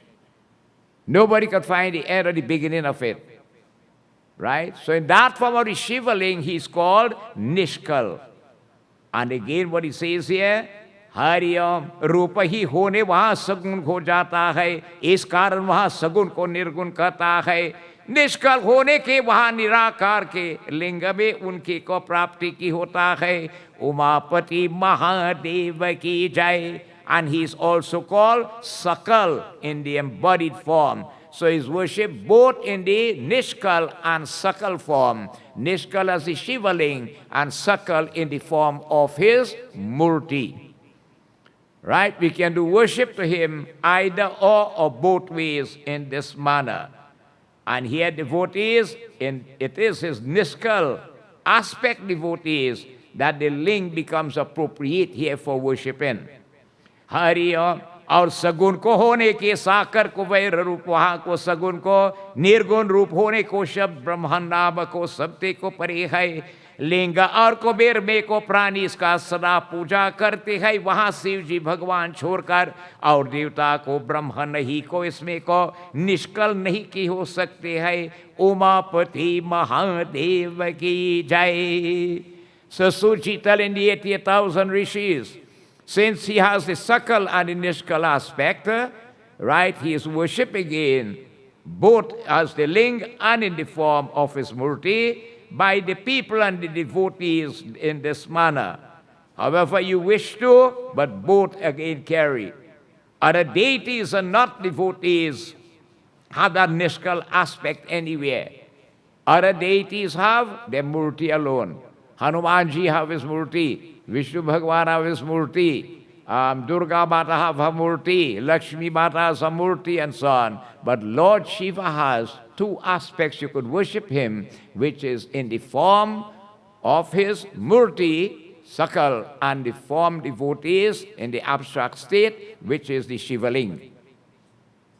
Nobody could find the end or the beginning of it. Right? So in that form of the Shiva Ling, he is called Nishkal. And again what he says here, Hariom रूप ही होने वहाँ सगुण हो जाता है, इस कारण वहाँ सगुण को निर्गुण कहता है. निष्कल होने के वहां निराकार के लिंग में उनकी को प्राप्ति की होता है। उमापति महादेव की जय। And he is also called Sakal in the embodied form. So he is worshipped both in the Nishkal and Sakal form. Nishkal as the Shivaling and Sakal in the form of his Murti. Right? We can do worship to him either or both ways in this manner. And here devotees, it is his Nishkal aspect devotees that the ling becomes appropriate here for worshiping. Hari Om. और सगुण को होने के साकर को वैर रूप वहां को सगुण को निर्गुण रूप होने को शब्द ब्रह्मण नाम को सत्य को परे है। लिंग और कुबेर में को प्राणी इसका सदा पूजा करते हैं। वहां शिव जी भगवान छोड़कर और देवता को ब्रह्म नहीं को इसमें को निष्कल नहीं की हो सकते हैं। उमापति महादेव की जय। Suchital in the 80,000 rishis. Since he has the Sakal and the Nishkal aspect, right, he is worshipping in both as the ling and in the form of his Murti by the people and the devotees in this manner. However you wish to, but both again carry. Other deities are not devotees, have that Nishkal aspect anywhere. Other deities have their Murti alone. Hanumanji have his Murti. Vishnu Bhagwan have his Murti, Durga Mata have her Murti, Lakshmi Mata has her Murti, and so on. But Lord Shiva has two aspects you could worship him, which is in the form of his Murti, Sakal, and the form devotees in the abstract state, which is the Shivaling.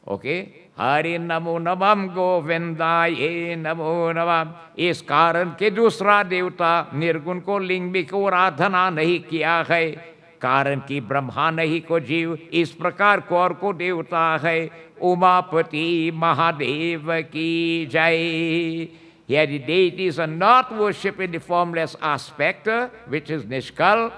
Okay? Hari Namo Namam Govindaye Namo Namam. इस कारण के दूसरा देवता निर्गुण को लिंग में को आराधना नहीं किया है। कारण की ब्रह्मा नहीं को जीव इस प्रकार कौर को देवता है। उमापति महादेव की जय। Here the deities are not worshipped in the formless aspect, which is Nishkal,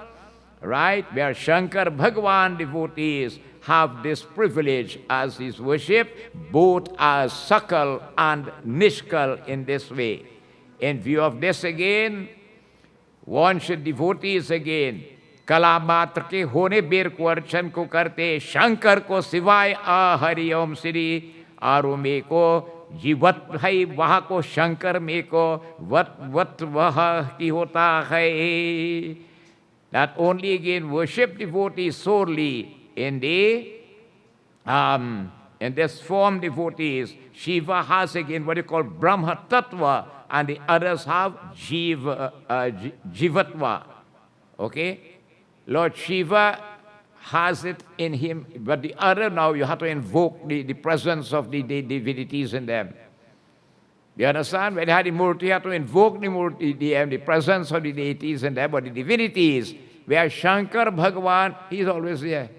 right? Where Shankar Bhagwan devotees have this privilege as his worship, both as Sakal and Nishkal in this way. In view of this again, one should devotees again, कला मात्र के होने बेर को अर्चन को करते शंकर को सिवाय आ हरि ओम श्री आरु में को जीवत है वहाँ को शंकर में को वत वह की होता है. That only again worship devotees solely in this form devotees. Shiva has again what you call Brahma Tattva, and the others have Jivatva. Okay? Lord Shiva has it in him, but the other now you have to invoke the presence of the divinities in them. You understand? When you have the Murti, you have to invoke the Murti, the presence of the deities in them, but the divinities, where Shankar Bhagavan, he is always there.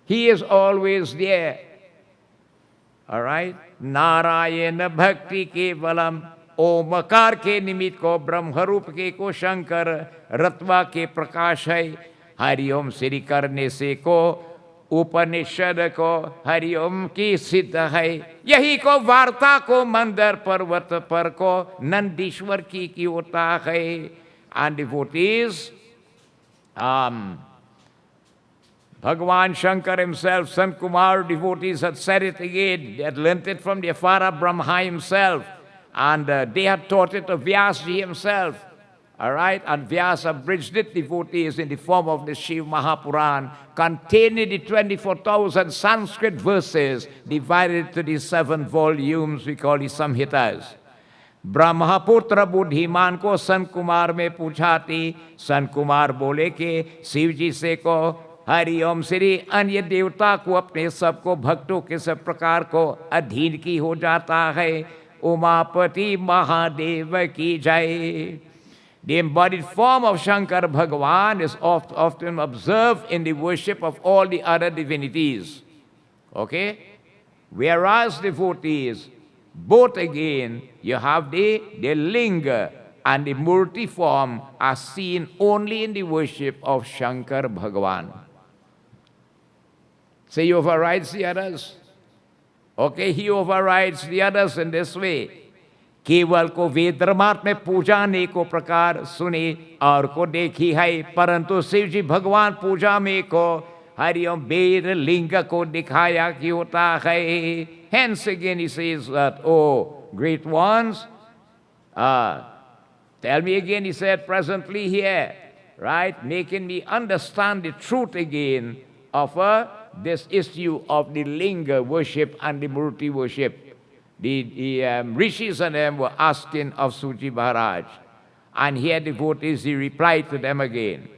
He is always there. All right? Narayana Bhakti Kevalam. Omkar के निमित्त को ब्रह्मरूप के को शंकर रत्वा के प्रकाश है. हरिओम श्री करने से को उपनिषद को हरिओम की सिद्ध है. यही को वार्ता को मंदर पर्वत पर को नंदीश्वर की होता है. And devotees, Bhagwan Shankar himself, Sant Kumar devotees had said it again. They had learnt it from the Afara Brahma himself. And they had taught it to Vyasji himself. All right? And Vyasa abridged it, devotees, in the form of the Shiv Mahapurana, containing the 24,000 Sanskrit verses, divided to the 7 volumes we call the Samhitas. Brahmaputra बुद्धिमान को संत कुमार में पूछा थी. संत कुमार बोले कि शिव जी से को हरि ओम श्री अन्य देवता को अपने सबको भक्तों के सब प्रकार को अधीन की हो जाता है. Umapati Mahadeva ki jai. The embodied form of Shankar Bhagavan is often observed in the worship of all the other divinities. Okay? Whereas devotees, both again, you have the linga and the murti form are seen only in the worship of Shankar Bhagavan. Say you overrides the others? Okay, he overrides the others in this way. केवल को वेदमात में पूजा ने को प्रकार सुने और को देखी है, परंतु शिव जी भगवान पूजा में को हरिओम वेद लिंग को दिखाया कि होता है. Hence again he says that, oh great ones, tell me again, he said, presently here, right, making me understand the truth again of this issue of the linga worship and the murti worship. The rishis and them were asking of Suji Maharaj, and here devotees, he replied to them again.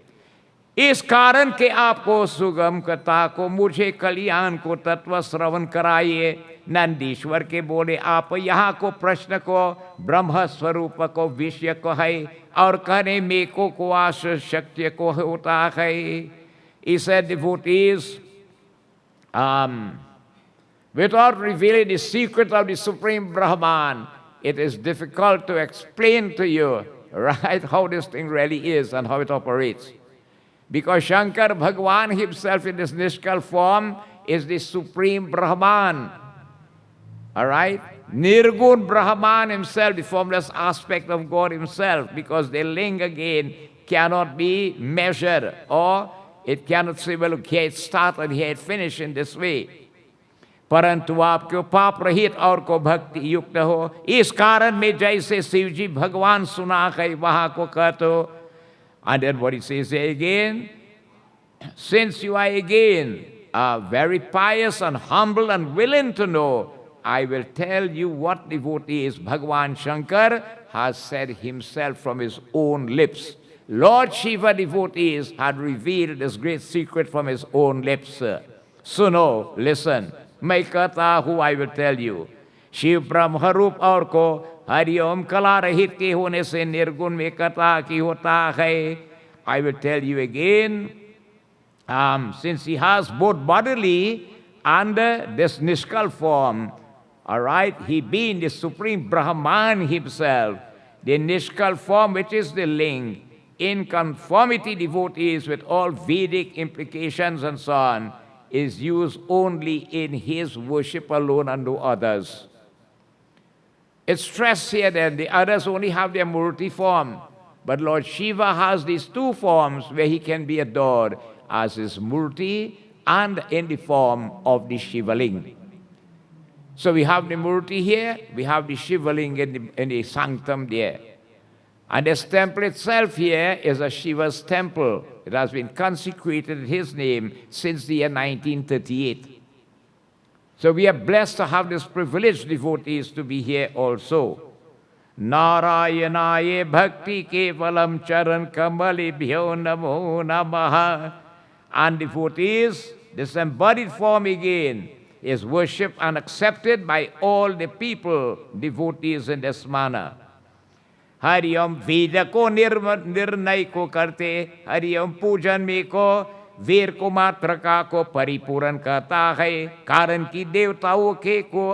इस कारण के आपको सुगम कथा को मुझे कल्याण को तत्व श्रवण कराइए. नंदीश्वर के बोले, आप यहाँ को प्रश्न को ब्रह्म स्वरूप को विषय को है और कहने में को आश शक्ति को होता है. He said, devotees, without revealing the secret of the Supreme Brahman, it is difficult to explain to you, right, how this thing really is and how it operates. Because Shankar Bhagwan himself in this Nishkal form is the Supreme Brahman. All right? Nirgun Brahman himself, the formless aspect of God himself, because the ling again cannot be measured, or it cannot say, well, okay, it started here, it finished in this way. परंतु आपको पाप रहित और को भक्ति युक्त हो, इस कारण में जैसे शिव जी भगवान सुना है वहां को कहते. And then what he says again, since you are again very pious and humble and willing to know, I will tell you what devotees Bhagwan Shankar has said himself from his own lips. Lord Shiva devotees had revealed this great secret from his own lips. Suno, listen, मैं कहता हूँ, I will tell you. Shiv ब्रह्म रूप और को हरिओम कला रहित के होने से निर्गुण में कथा की होता है. I will tell you again, since he has both bodily and this Nishkal form, all right, he being the Supreme Brahman himself, the Nishkal form which is the ling, in conformity devotees with all Vedic implications and so on, is used only in his worship alone and no others. It's stressed here that the others only have their Murti form, but Lord Shiva has these two forms where he can be adored as his Murti and in the form of the Shivaling. So we have the Murti here, we have the Shivaling in the sanctum there. And this temple itself here is a Shiva's temple. It has been consecrated in his name since the year 1938. So we are blessed to have this privileged devotees to be here also. Narayanaye bhakti kevalam charan kamalibhyo namo namaha. And devotees, this embodied form again is worshipped and accepted by all the people, devotees in this manner. Hariom वेद को निर्णय को करते, हरिओम पूजन में को वीर को मात्रका को परिपूर्ण करता है. कारण कि देवताओं के को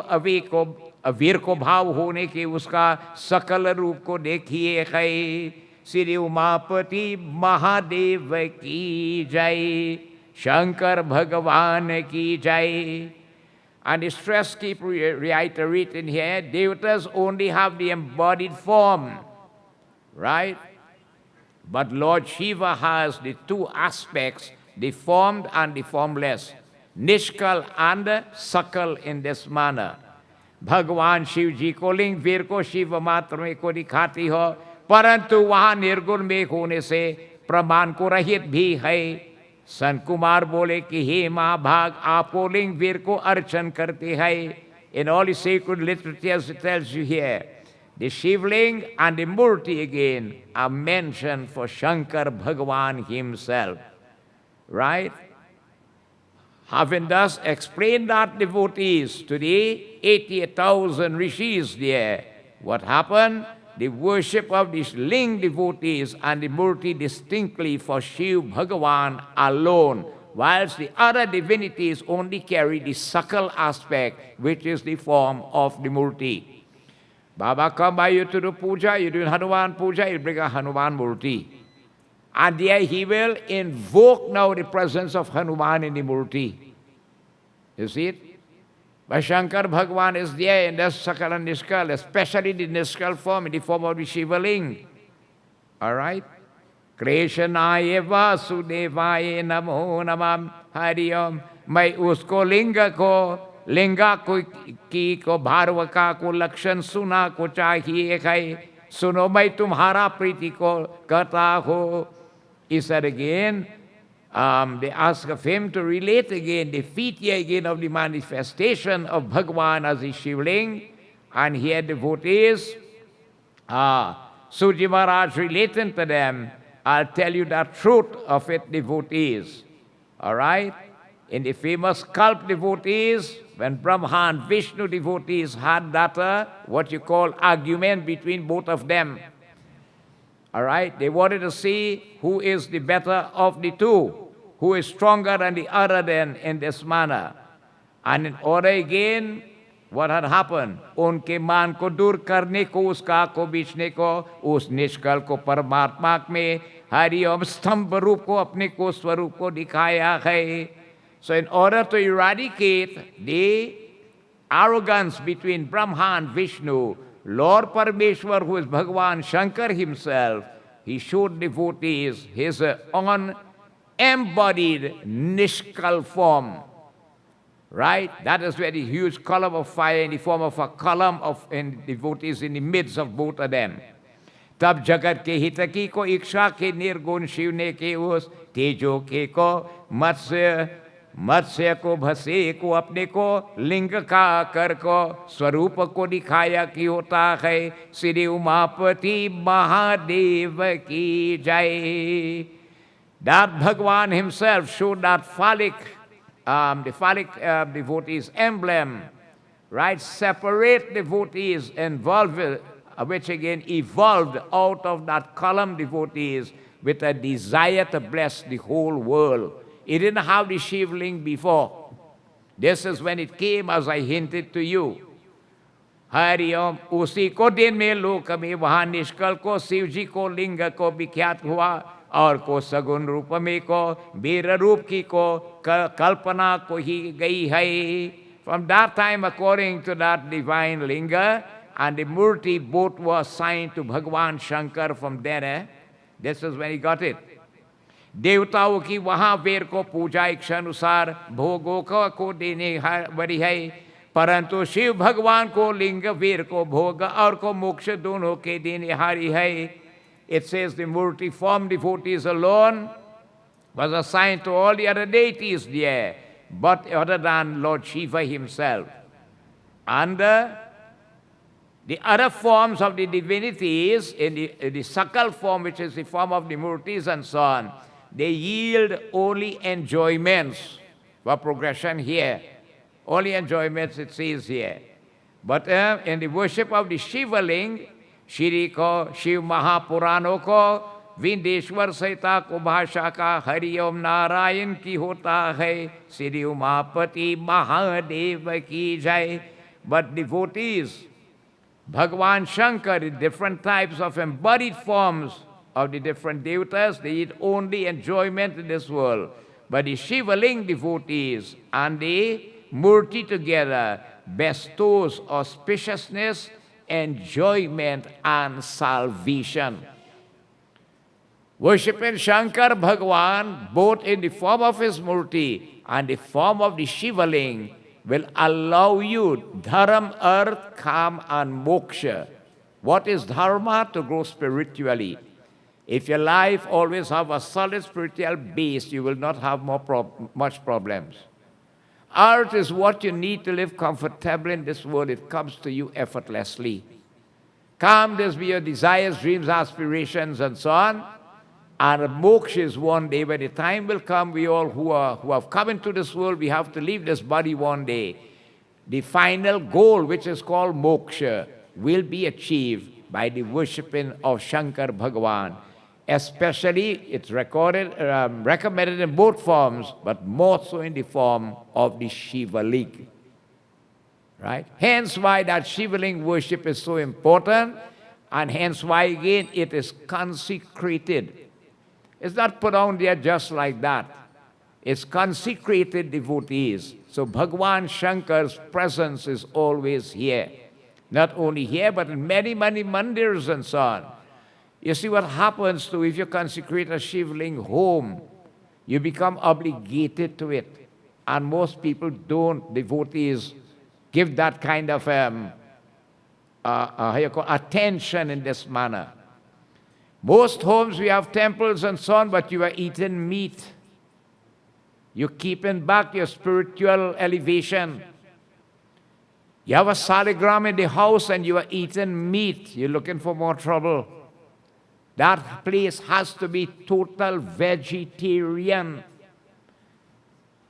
अवीर को भाव होने के उसका सकल रूप को देखिए है. श्री उमापति महादेव की जय, शंकर भगवान की जय. And the stress keep reiterating here, devatas only have the embodied form, right? But Lord Shiva has the two aspects, the formed and the formless, Nishkal and Sakal in this manner. भगवान शिव जी को लिंग वीर को शिव मात्र में को दिखाती हो, परंतु वहां निर्गुण में होने से प्रमाण को रहित भी है. संत कुमार बोले कि हे महाभाग, आपको लिंग वीर को अर्चन करते हैं. In all the sacred literatures it tells you here, the Shivling and the Murti again are mentioned for Shankar Bhagwan himself. Right? Having thus explained that, devotees, to the 88,000 rishis there, what happened? The worship of these Ling devotees and the Murti distinctly for Shiv Bhagavan alone, whilst the other divinities only carry the Sakal aspect, which is the form of the Murti. Baba come by you to do puja, you do Hanuman puja, you bring a Hanuman Murti. And there he will invoke now the presence of Hanuman in the Murti. You see it? But Shankar Bhagwan is there in the Sakala Nishkal, especially the Nishkal form, in the form of the Shivaling. All right? Krishnaya Vasudevaya Namo Namam Hari Om. मैं उसको लिंगा को भारवका को लक्षण सुना को चाहिए है, सुनो मैं तुम्हारा प्रीति को करता हो. He said again, they ask of him to relate again the feat here again of the manifestation of Bhagwan as the Shivling, and here devotees, Suji Maharaj relating to them, I'll tell you the truth of it, devotees. All right? In the famous Kalp devotees, when Brahma and Vishnu devotees had that, what you call argument between both of them. All right? They wanted to see who is the better of the two, who is stronger than the other than in this manner. And in order again, what had happened? उनके मान को दूर करने को, उसका को बीचने को, उस निष्कल को परमात्मा में हरि ओम स्तंभ रूप को, अपने को स्वरूप को दिखाया है. So in order to eradicate the arrogance between Brahma and Vishnu, Lord Parameshwar, who is Bhagwan Shankar himself, he showed devotees his own embodied Nishkal form. Right? That is where the huge column of fire in the form of a column of devotees in the midst of both of them. तब जगत के हित की को इच्छा के निर्गुण शिव ने के उस तेजो के को मत्स्य को भसे को अपने को लिंग का कर को स्वरूप को दिखाया कि होता है श्री उमापति महादेव की जय. That Bhagwan himself showed that phallic devotees emblem, right? Separate devotees involved, which again evolved out of that column devotees with a desire to bless the whole world. It didn't have the Shivling before. This is when it came, as I hinted to you. Hari Om, उसी को दिन में लोक में वहाँ निष्कल को शिव जी को लिंग को विख्यात हुआ, और को सगुण रूप में को वीर रूप की को कल्पना को ही गई है. From that time, according to that divine linga and the murti, both were assigned to Bhagwan Shankar from there. This is when he got it. देवताओं की वहाँ वीर को पूजा इच्छा अनुसार भोगों को देने बड़ी है, परंतु शिव भगवान को लिंग वीर को भोग और को मोक्ष दोनों के देने हारी है. It says the multi-form devotees alone was assigned to all the other deities there, but other than Lord Shiva himself. And the other forms of the divinities, in the Sakal form, which is the form of the murtis and so on, they yield only enjoyments for progression here. Only enjoyments, it says here. But in the worship of the Shivaling, Shri को शिव महापुराणों को विंदेश्वर सहिता को भाषा का हरि ओम नारायण की होता है, श्री उमापति महादेव की जय. But devotees, Bhagwan Shankar, the different types of embodied forms of the different devatas, they need only enjoyment in this world. But the Shivaling devotees and the Murti together bestows auspiciousness, enjoyment and salvation. Worshipping Shankar Bhagwan, both in the form of his Murti and the form of the Shivaling, will allow you dharam, earth, kam and moksha. What is dharma? To grow spiritually. If your life always have a solid spiritual base, you will not have much problems. Earth is what you need to live comfortably in this world. It comes to you effortlessly. Calm, there's be your desires, dreams, aspirations, and so on. And moksha is one day. When the time will come, we all who have come into this world, we have to leave this body one day. The final goal, which is called moksha, will be achieved by the worshipping of Shankar Bhagwan. Especially, it's recommended in both forms, but more so in the form of the Shivaling. Right? Hence why that Shivaling worship is so important, and hence why again it is consecrated. It's not put on there just like that. It's consecrated devotees. So Bhagwan Shankar's presence is always here. Not only here, but in many, many mandirs and so on. You see what happens to if you consecrate a Shivling home, you become obligated to it. And most people don't, devotees, give that kind of attention in this manner. Most homes we have temples and so on, but you are eating meat. You're keeping back your spiritual elevation. You have a saligram in the house and you are eating meat. You're looking for more trouble. That place has to be total vegetarian.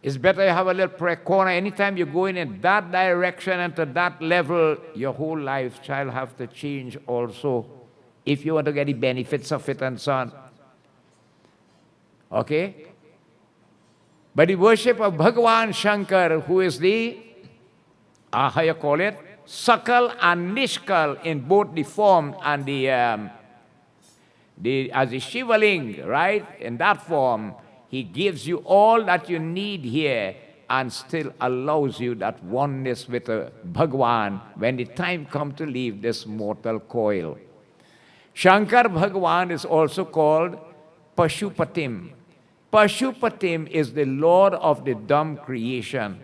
It's better you have a little prayer corner. Anytime you're going in that direction and to that level, your whole lifestyle have to change also if you want to get the benefits of it and so on. Okay? But the worship of Bhagwan Shankar, who is the, how you call it, Sakal and Nishkal in both the form and as a Shivaling, right? In that form, he gives you all that you need here and still allows you that oneness with Bhagwan when the time comes to leave this mortal coil. Shankar Bhagwan is also called Pashupatim. Pashupatim is the Lord of the dumb creation.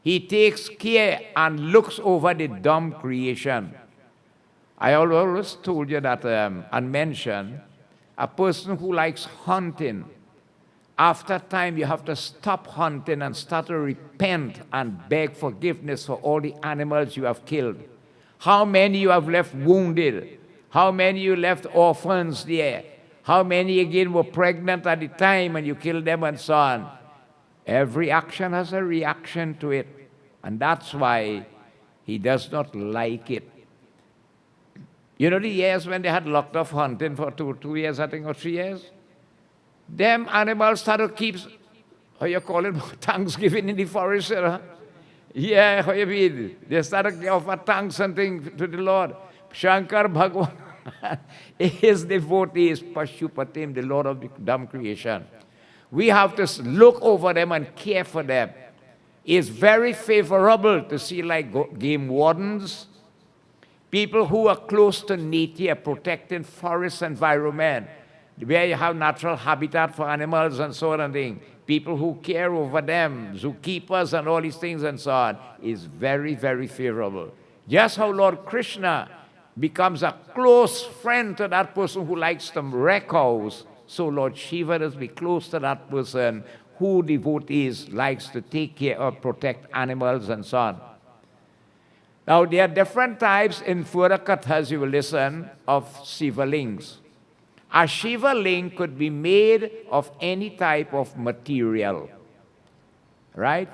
He takes care and looks over the dumb creation. I always told you that and mentioned a person who likes hunting, after time you have to stop hunting and start to repent and beg forgiveness for all the animals you have killed. How many you have left wounded? How many you left orphans there? How many again were pregnant at the time and you killed them and so on? Every action has a reaction to it. And that's why he does not like it. You know the years when they had locked off hunting for two years, I think, or 3 years? Them animals started to keep, how you call it, Thanksgiving in the forest, Yeah, how you mean? They started to offer thanks and things to the Lord. Shankar Bhagwan, his devotee is Pashupatim, the Lord of the dumb creation. We have to look over them and care for them. It's very favorable to see like game wardens, people who are close to nature, protecting forest environment, where you have natural habitat for animals and so on and things. People who care over them, zookeepers and all these things and so on, is very, very favorable. Just how Lord Krishna becomes a close friend to that person who likes to wreck cows, so Lord Shiva does be close to that person who devotees likes to take care of, protect animals and so on. Now, there are different types in further kathas you will listen of Shivalings. A Shivaling could be made of any type of material, right?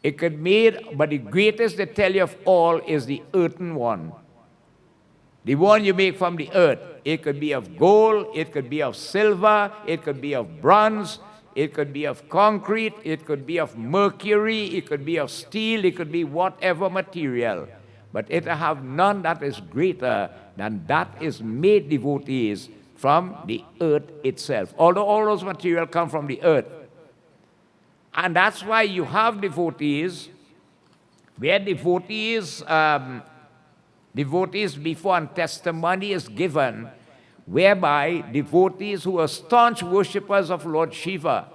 It could be made, but the greatest they tell you of all is the earthen one. The one you make from the earth. It could be of gold, it could be of silver, it could be of bronze, it could be of concrete, it could be of mercury, it could be of steel, it could be whatever material. But it have none that is greater than that is made devotees from the earth itself. Although all those materials come from the earth. And that's why you have devotees, where devotees before and testimony is given, whereby devotees who are staunch worshippers of Lord Shiva,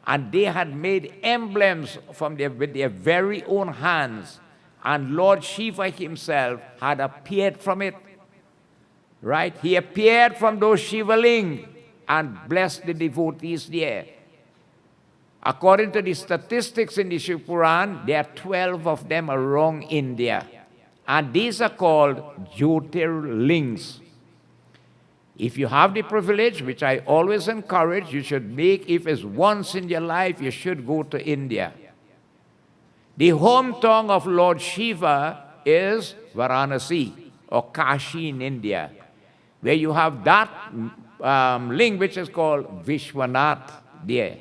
and they had made emblems with their very own hands, and Lord Shiva himself had appeared from it. Right? He appeared from those Shivaling and blessed the devotees there. According to the statistics in the Shiv Purana, there are 12 of them around India. And these are called Jyotirlings. If you have the privilege, which I always encourage, you should make, if it's once in your life, you should go to India. The hometown of Lord Shiva is Varanasi, or Kashi in India, where you have that ling which is called Vishwanath there.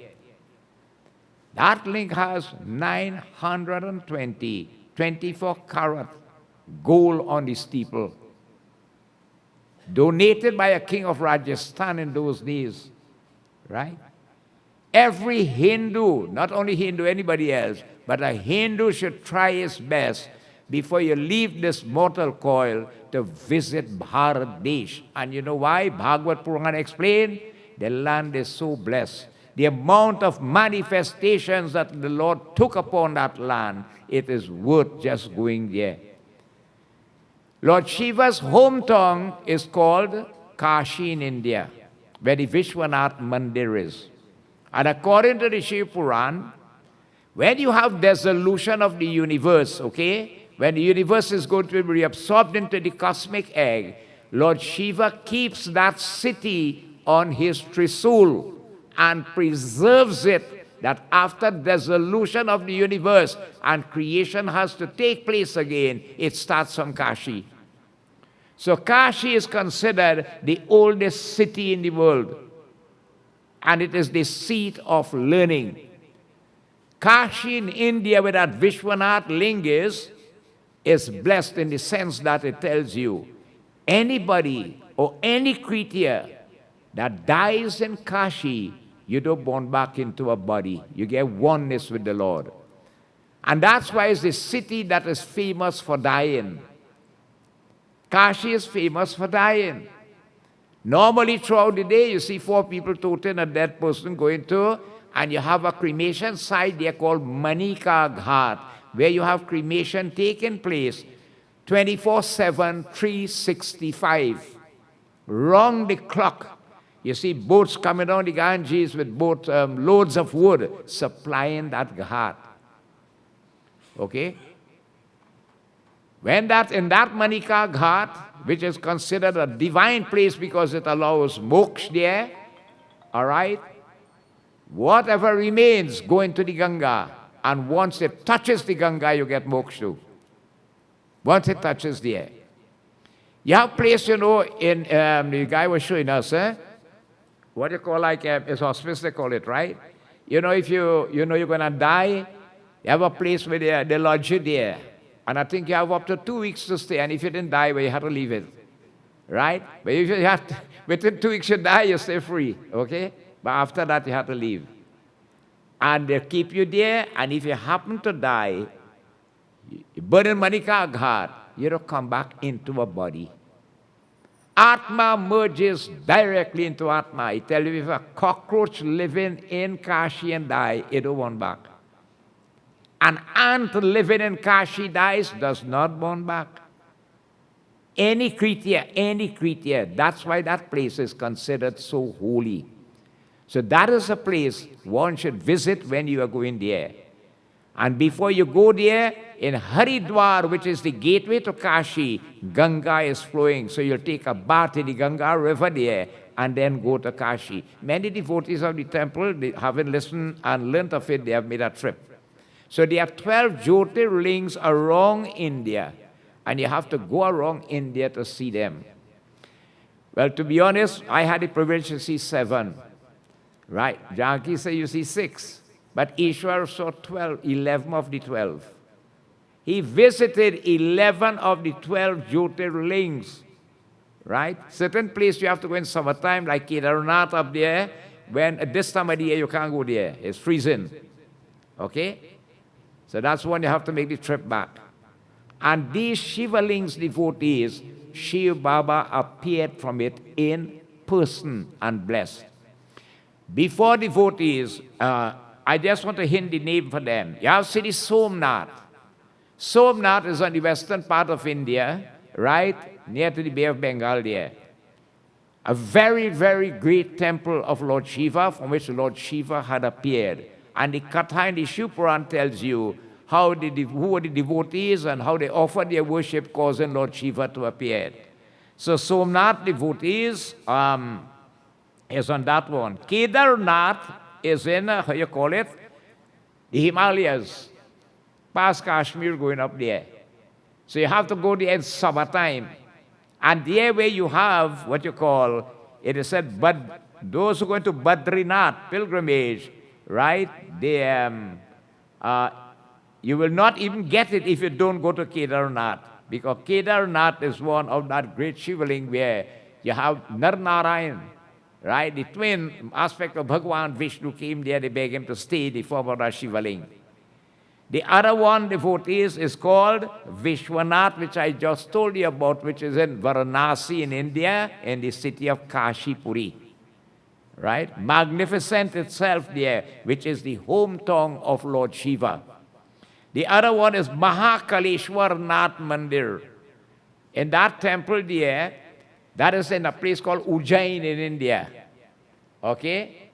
That ling has 920, 24-carat gold on the steeple, donated by a king of Rajasthan in those days, right? Every Hindu, not only Hindu, anybody else, but a Hindu should try his best before you leave this mortal coil to visit Bharat Desh. And you know why? Bhagavad Purana explained, the land is so blessed. The amount of manifestations that the Lord took upon that land, it is worth just going there. Lord Shiva's hometown is called Kashi in India, where the Vishwanath Mandir is. And according to the Shiv Purana, when you have dissolution of the universe, okay, when the universe is going to be reabsorbed into the cosmic egg, Lord Shiva keeps that city on his Trisul and preserves it, that after dissolution of the universe and creation has to take place again, it starts from Kashi. So Kashi is considered the oldest city in the world, and it is the seat of learning. Kashi in India, where that Vishwanath Ling is blessed in the sense that it tells you anybody or any creature that dies in Kashi, you don't born back into a body. You get oneness with the Lord. And that's why it's the city that is famous for dying. Kashi is famous for dying. Normally throughout the day, you see 4 people toting a dead person going to, and you have a cremation site there called Manika Ghat, where you have cremation taking place 24/7, 365. Round the clock, you see boats coming down the Ganges with loads of wood supplying that ghat. Okay? When in that Manika Ghat, which is considered a divine place because it allows moksha there, all right, whatever remains go into the Ganga, and once it touches the Ganga, you get moksha too. Once it touches there. You have place, you know, in, the guy was showing us, what you call like, it's hospice they call it, right? You know, if you know you're going to die, you have a place where they lodge you there. And I think you have up to 2 weeks to stay. And if you didn't die, well, you have to leave it. Right? But if you have to, within 2 weeks you die, you stay free. Okay? But after that, you have to leave. And they keep you there. And if you happen to die, you burn in Manika Ghat, you don't come back into a body. Atma merges directly into Atma. I tell you, if a cockroach living in Kashi and die, it don't want back. An ant living in Kashi dies, does not born back. Any creature, that's why that place is considered so holy. So that is a place one should visit when you are going there. And before you go there, in Haridwar, which is the gateway to Kashi, Ganga is flowing. So you'll take a bath in the Ganga river there and then go to Kashi. Many devotees of the temple, they haven't listened and learned of it, they have made a trip. So there are 12 Jyotirlings around India, and you have to go around India to see them. Well, to be honest, I had the privilege to see 7. Right? Janki said you see 6. But Ishwar saw 11 of the 12. He visited 11 of the 12 Jyotirlings. Right? Certain place you have to go in summertime, like Kedarnath up there, when at this time of the year you can't go there. It's freezing. Okay? So that's when you have to make the trip back. And these Shivalings devotees, Shiv Baba appeared from it in person and blessed. Before devotees, I just want to hint the name for them. You have city Somnath. Somnath is on the western part of India, right? Near to the Bay of Bengal there. A very, very great temple of Lord Shiva from which Lord Shiva had appeared. And the Katha in the Shiv Purana tells you who were the devotees and how they offered their worship causing Lord Shiva to appear. So Somnath devotees is on that one. Kedarnath is in, how you call it? The Himalayas. Past Kashmir going up there. So you have to go there in summertime. And there where you have what you call, it is said, but those who go to Badrinath pilgrimage, right? You will not even get it if you don't go to Kedarnath, because Kedarnath is one of that great Shivaling where you have Nar Narayan, right? The twin aspect of Bhagwan Vishnu came there, they begged him to stay, the form of that Shivaling. The other one, devotees, is called Vishwanath, which I just told you about, which is in Varanasi in India, in the city of Kashipuri. Right? Magnificent itself there, which is the hometown of Lord Shiva. The other one is Mahakaleshwarnath Mandir. In that temple there, that is in a place called Ujjain in India. Okay?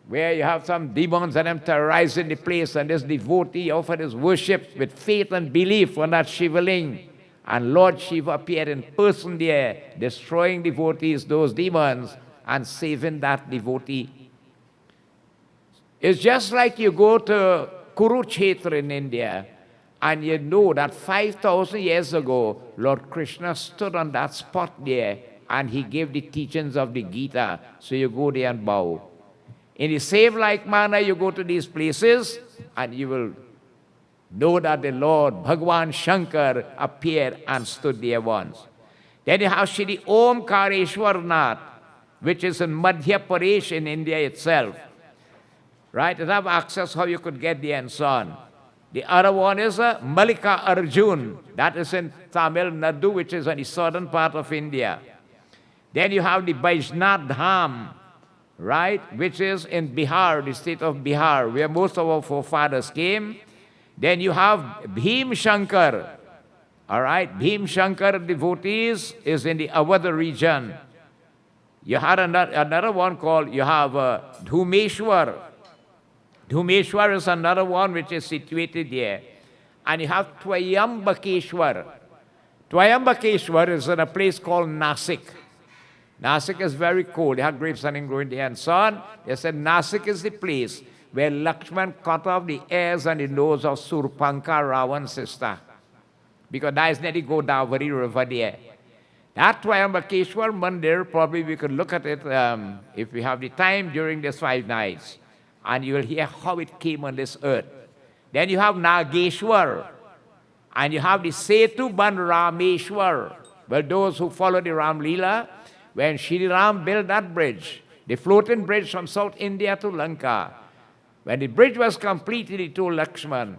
Where you have some demons and them terrorizing the place, and this devotee offered his worship with faith and belief on that Shivaling. And Lord Shiva appeared in person there, destroying devotees, those demons, and saving that devotee. It's just like you go to Kurukshetra in India, and you know that 5,000 years ago, Lord Krishna stood on that spot there, and he gave the teachings of the Gita. So you go there and bow. In the same like manner, you go to these places, and you will know that the Lord, Bhagwan Shankar, appeared and stood there once. Then you have Shri Omkareshwarnath, which is in Madhya Pradesh in India itself. Right? You have access how you could get there and so on. The other one is Malika Arjun. That is in Tamil Nadu, which is on the southern part of India. Then you have the Vaishnath Dham, right, which is in Bihar, the state of Bihar, where most of our forefathers came. Then you have Bhim Shankar, all right, Bhim Shankar devotees is in the Awadh region. You had another one called, you have Dhumeshwar. Dhumeshwar is another one which is situated there. And you have Twayambakeshwar. Twayambakeshwar is in a place called Nasik. Nasik is very cold. They have grapes and growing there and so on. They said Nasik is the place where Lakshman cut off the ears and the nose of Surpanka, Ravan's sister. Because that is near the Godavari River there. That Twayambakeshwar Mandir, probably we could look at it if we have the time during these 5 nights. And you will hear how it came on this earth. Then you have Nageshwar. And you have the Setu Ban Rameshwar. Well, those who follow the Ram Leela, when Shri Ram built that bridge, the floating bridge from South India to Lanka, when the bridge was completed, he told Lakshman,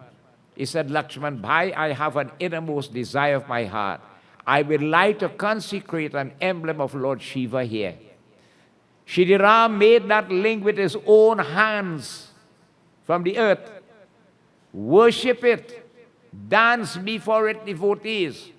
he said, Lakshman, Bhai, I have an innermost desire of my heart. I would like to consecrate an emblem of Lord Shiva here. Shri Ram made that link with his own hands from the earth. Worship it. Dance before it, devotees.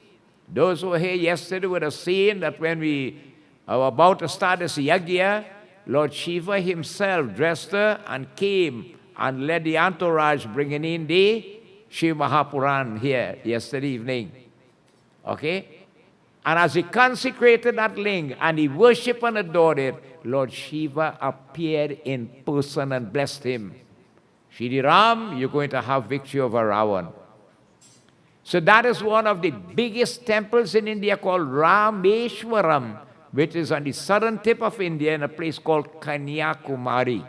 Those who were here yesterday would have seen that when we are about to start this Yagya, Lord Shiva himself dressed her and came and led the entourage bringing in the Shiv Purana here yesterday evening. Okay? And as he consecrated that link and he worshipped and adored it, Lord Shiva appeared in person and blessed him. Shri Ram, you're going to have victory over Ravan. So that is one of the biggest temples in India called Rameshwaram, which is on the southern tip of India in a place called Kanyakumari.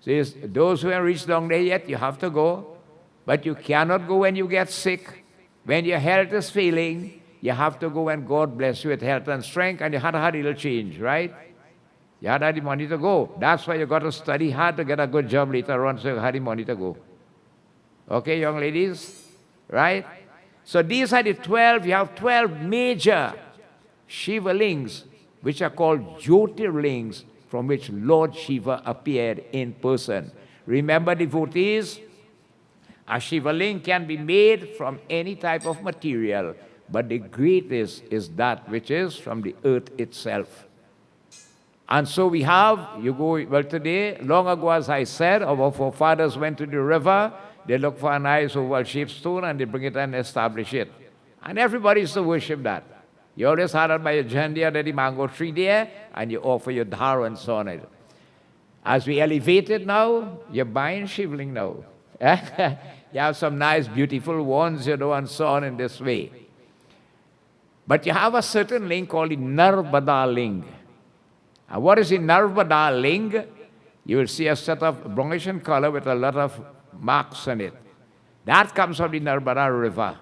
So those who haven't reached down there yet, you have to go. But you cannot go when you get sick. When your health is failing, you have to go when God bless you with health and strength, and you had to have a little change, right? You had to have the money to go. That's why you got to study hard to get a good job later on, so you had the money to go. Okay, young ladies? Right? So these are the 12, you have 12 major Shiva lings, which are called Jyotirlings, from which Lord Shiva appeared in person. Remember, devotees, a Shiva ling can be made from any type of material, but the greatest is that which is from the earth itself. And so we have, you go, well today, long ago as I said, our forefathers went to the river, they look for a nice oval-shaped stone and they bring it and establish it. And everybody used to worship that. You always had it by your jandia under the mango tree there, and you offer your dhar and so on it. As we elevate it now, you're buying shivling now. You have some nice, beautiful ones, you know, and so on in this way. But you have a certain ling called the Narvada ling. And what is the Narvada ling? You will see a set of brownish in color with a lot of marks on it. That comes from the Narvada River.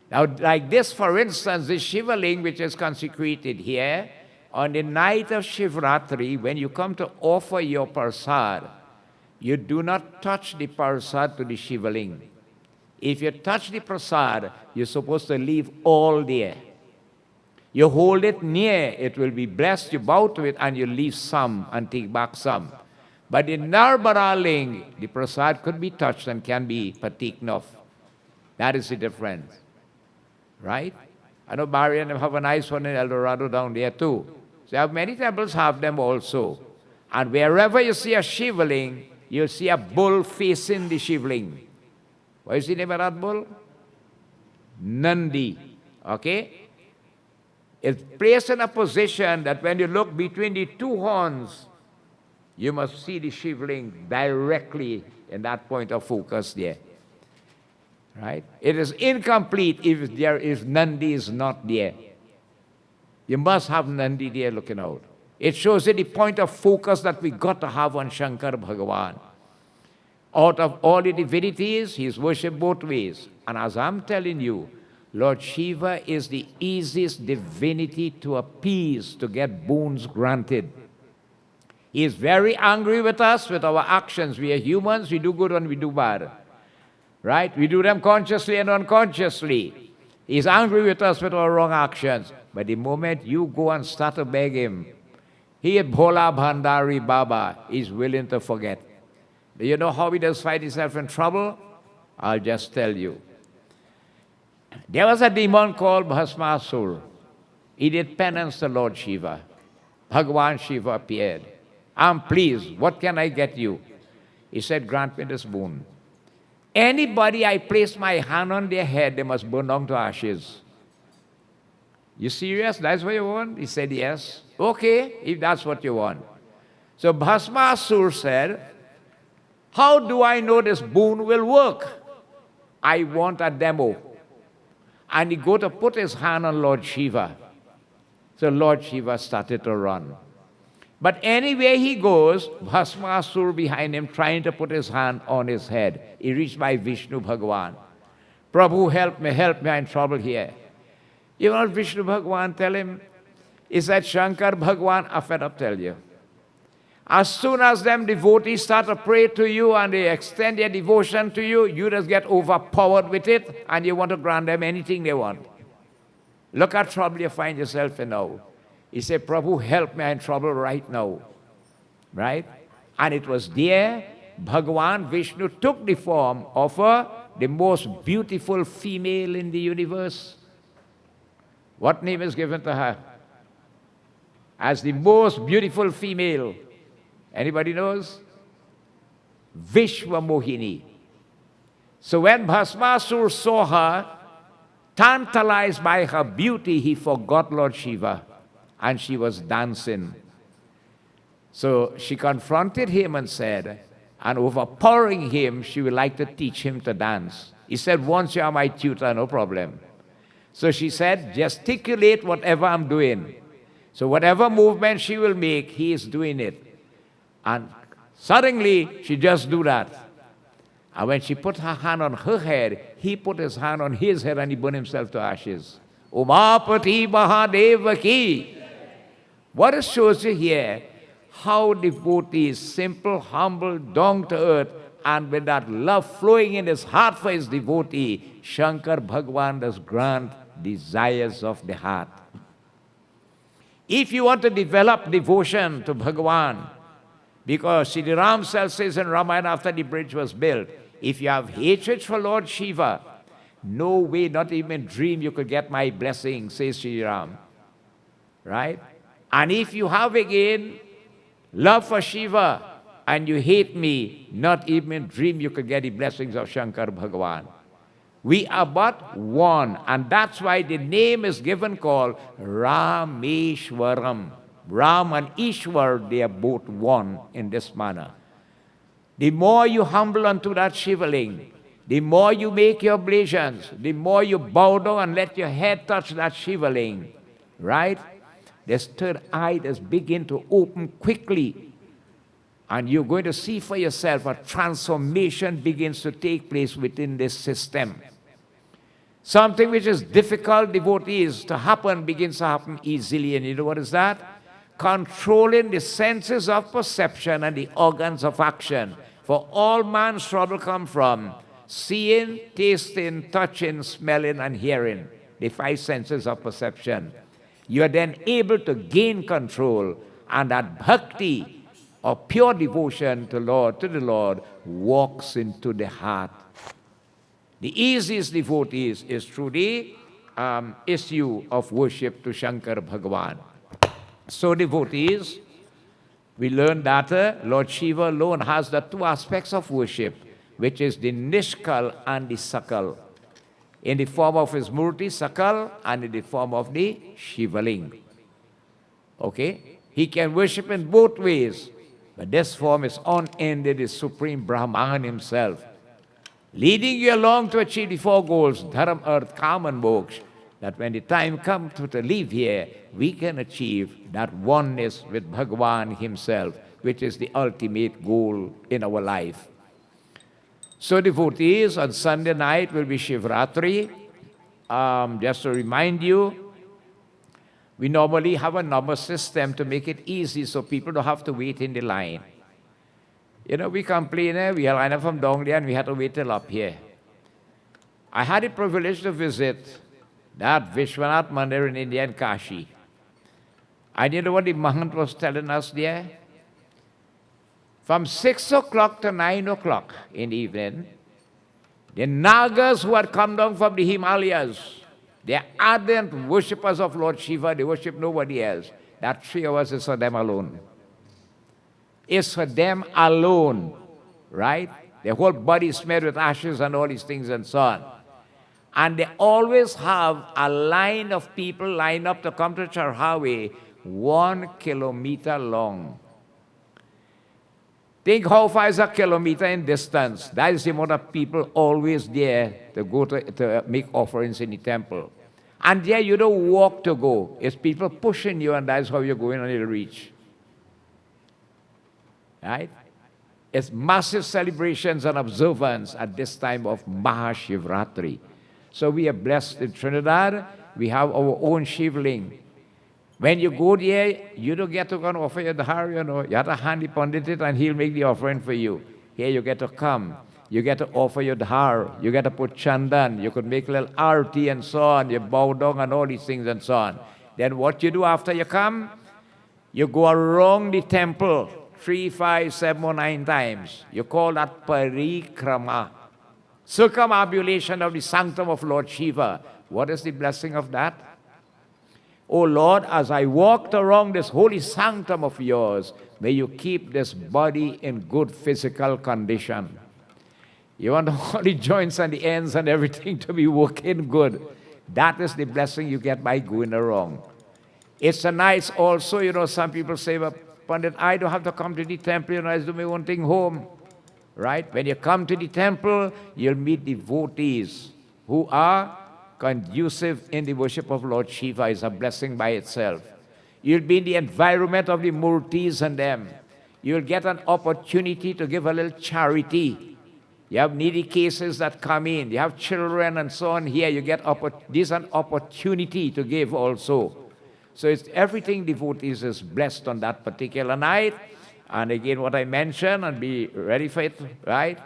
Now, like this, for instance, this Shiva ling, which is consecrated here, on the night of Shivratri, when you come to offer your prasad, you do not touch the prasad to the Shivaling. If you touch the prasad, you're supposed to leave all there. You hold it near, it will be blessed, you bow to it, and you leave some and take back some. But in Narbara Ling, the prasad could be touched and can be partaken of. That is the difference. Right? I know Barry and have a nice one in El Dorado down there too. So many temples have them also. And wherever you see a Shivaling, you'll see a bull facing the Shivaling. What is the name of that bull? Nandi. Okay? It's placed in a position that when you look between the two horns, you must see the Shivaling directly in that point of focus there. Right? It is incomplete if Nandi is not there. You must have Nandi there looking out. It shows you the point of focus that we got to have on Shankar Bhagavan. Out of all the divinities, he is worshipped both ways. And as I'm telling you, Lord Shiva is the easiest divinity to appease, to get boons granted. He is very angry with us, with our actions. We are humans, we do good and we do bad. Right? We do them consciously and unconsciously. He's angry with us with our wrong actions. But the moment you go and start to beg him, he at Bhola Bhandari Baba is willing to forget. Do you know how he does find himself in trouble? I'll just tell you. There was a demon called Bhasmasur. He did penance to Lord Shiva. Bhagavan Shiva appeared. I'm pleased. What can I get you? He said, grant me this boon. Anybody I place my hand on their head, they must burn down to ashes. You serious? That's what you want? He said, yes. Okay, if that's what you want. So Bhasmasur said, how do I know this boon will work? I want a demo. And he go to put his hand on Lord Shiva. So Lord Shiva started to run. But anywhere he goes, Bhasmasur behind him trying to put his hand on his head. He reached by Vishnu Bhagavan. Prabhu, help me, I'm in trouble here. You know what Vishnu Bhagavan tell him? He said, Shankar Bhagavan, I fed up tell you. As soon as them devotees start to pray to you and they extend their devotion to you, you just get overpowered with it and you want to grant them anything they want. Look at trouble you find yourself in now. He said, Prabhu, help me, I'm in trouble right now. Right? And it was there, Bhagavan Vishnu took the form of the most beautiful female in the universe. What name is given to her? As the most beautiful female. Anybody knows? Vishwamohini. So when Bhasmasur saw her, tantalized by her beauty, he forgot Lord Shiva. And she was dancing. So she confronted him and said, and overpowering him, she would like to teach him to dance. He said, once you are my tutor, no problem. So she said, gesticulate whatever I'm doing. So whatever movement she will make, he is doing it. And suddenly, she just do that. And when she put her hand on her head, he put his hand on his head and he burned himself to ashes. Umapati Mahadeva ki. What it shows you here, how devotee is simple, humble, down to earth, and with that love flowing in his heart for his devotee, Shankar Bhagavan does grant desires of the heart. If you want to develop devotion to Bhagavan, because Sri Ram says in Ramayana after the bridge was built, if you have hatred for Lord Shiva, no way, not even dream you could get my blessing, says Sri Ram. Right? And if you have again love for Shiva and you hate me, not even dream you could get the blessings of Shankar Bhagavan. We are but one, and that's why the name is given called Rameshwaram. Ram and Ishwar, they are both one in this manner. The more you humble unto that Shivaling, the more you make your oblations, the more you bow down and let your head touch that Shivaling, right? This third eye does begin to open quickly. And you're going to see for yourself a transformation begins to take place within this system. Something which is difficult, devotees, to happen begins to happen easily. And you know what is that? controlling the senses of perception and the organs of action. For all man's trouble come from seeing, tasting, touching, smelling, and hearing, the five senses of perception. You are then able to gain control, and that bhakti, or pure devotion to the Lord, walks into the heart. The easiest devotees is through the issue of worship to Shankar Bhagavan. So devotees, we learn that Lord Shiva alone has the two aspects of worship, which is the Nishkal and the Sakal, in the form of his Murti Sakal and in the form of the Shivaling. Okay? He can worship in both ways, but this form is unended, the Supreme Brahman himself, leading you along to achieve the four goals, Dharam, Earth, Kam, and Moksha, that when the time comes to leave here, we can achieve that oneness with Bhagavan himself, which is the ultimate goal in our life. So devotees, on Sunday night will be Shivratri. Just to remind you, we normally have a number system to make it easy so people don't have to wait in the line. You know, we complain, we are line up from down there and we had to wait till up here. I had the privilege to visit that Vishwanath Mandir in India and Kashi. And you know what the Mahant was telling us there? From 6 o'clock to 9 o'clock in the evening, the Nagars who had come down from the Himalayas, they are ardent worshippers of Lord Shiva, they worship nobody else. That 3 hours is for them alone. It's for them alone, right? Their whole body is smeared with ashes and all these things and so on. And they always have a line of people lined up to come to Charhawe 1 kilometer long. Think how far is a kilometer in distance. That is the amount of people always there to go to make offerings in the temple. And there you don't walk to go. It's people pushing you, and that's how you're going until you reach. Right? It's massive celebrations and observance at this time of Maha Shivratri. So we are blessed in Trinidad. We have our own Shivling. When you go there, you don't get to go and offer your dhar, you know. You have to hand the pandit it and he'll make the offering for you. Here you get to come. You get to offer your dhar. You get to put chandan. You could make a little arti and so on. You bow down and all these things and so on. Then what you do after you come, you go around the temple 3, 5, 7, or 9 times. You call that parikrama. Circumambulation of the sanctum of Lord Shiva. What is the blessing of that? Oh Lord, as I walked around this holy sanctum of yours, may you keep this body in good physical condition. You want all the joints and the ends and everything to be working good. That is the blessing you get by going around. It's a nice also, you know, some people say, well, Pandit, I don't have to come to the temple, you know, I do my own thing home. Right? When you come to the temple, you'll meet devotees who are conducive in the worship of Lord Shiva. Is a blessing by itself. You'll be in the environment of the murtis and them. You'll get an opportunity to give a little charity. You have needy cases that come in. You have children and so on here. You get this is an opportunity to give also. So it's everything devotees is blessed on that particular night. And again, what I mentioned, and be ready for it, right?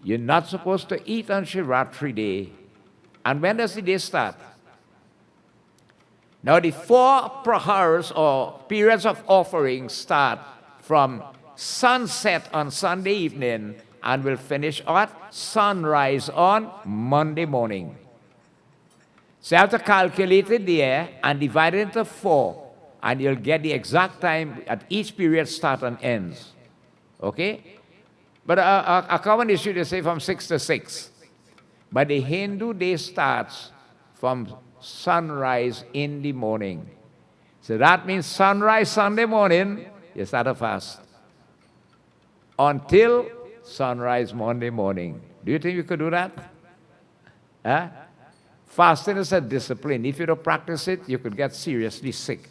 You're not supposed to eat on Shivratri day. And when does the day start? Now, the 4 prahars or periods of offering start from sunset on Sunday evening and will finish at sunrise on Monday morning. So you have to calculate it there and divide it into 4. And you'll get the exact time at each period start and ends. Okay? But a common issue, they say from 6 to 6. But the Hindu day starts from sunrise in the morning. So that means sunrise Sunday morning, you start a fast. Until sunrise Monday morning. Do you think you could do that? Huh? Fasting is a discipline. If you don't practice it, you could get seriously sick.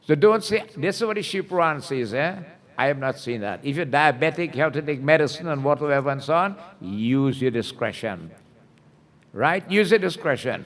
So don't say, this is what the Shiv Purana says, I have not seen that. If you're diabetic, you have to take medicine and whatever and so on, use your discretion. Right? Use your discretion.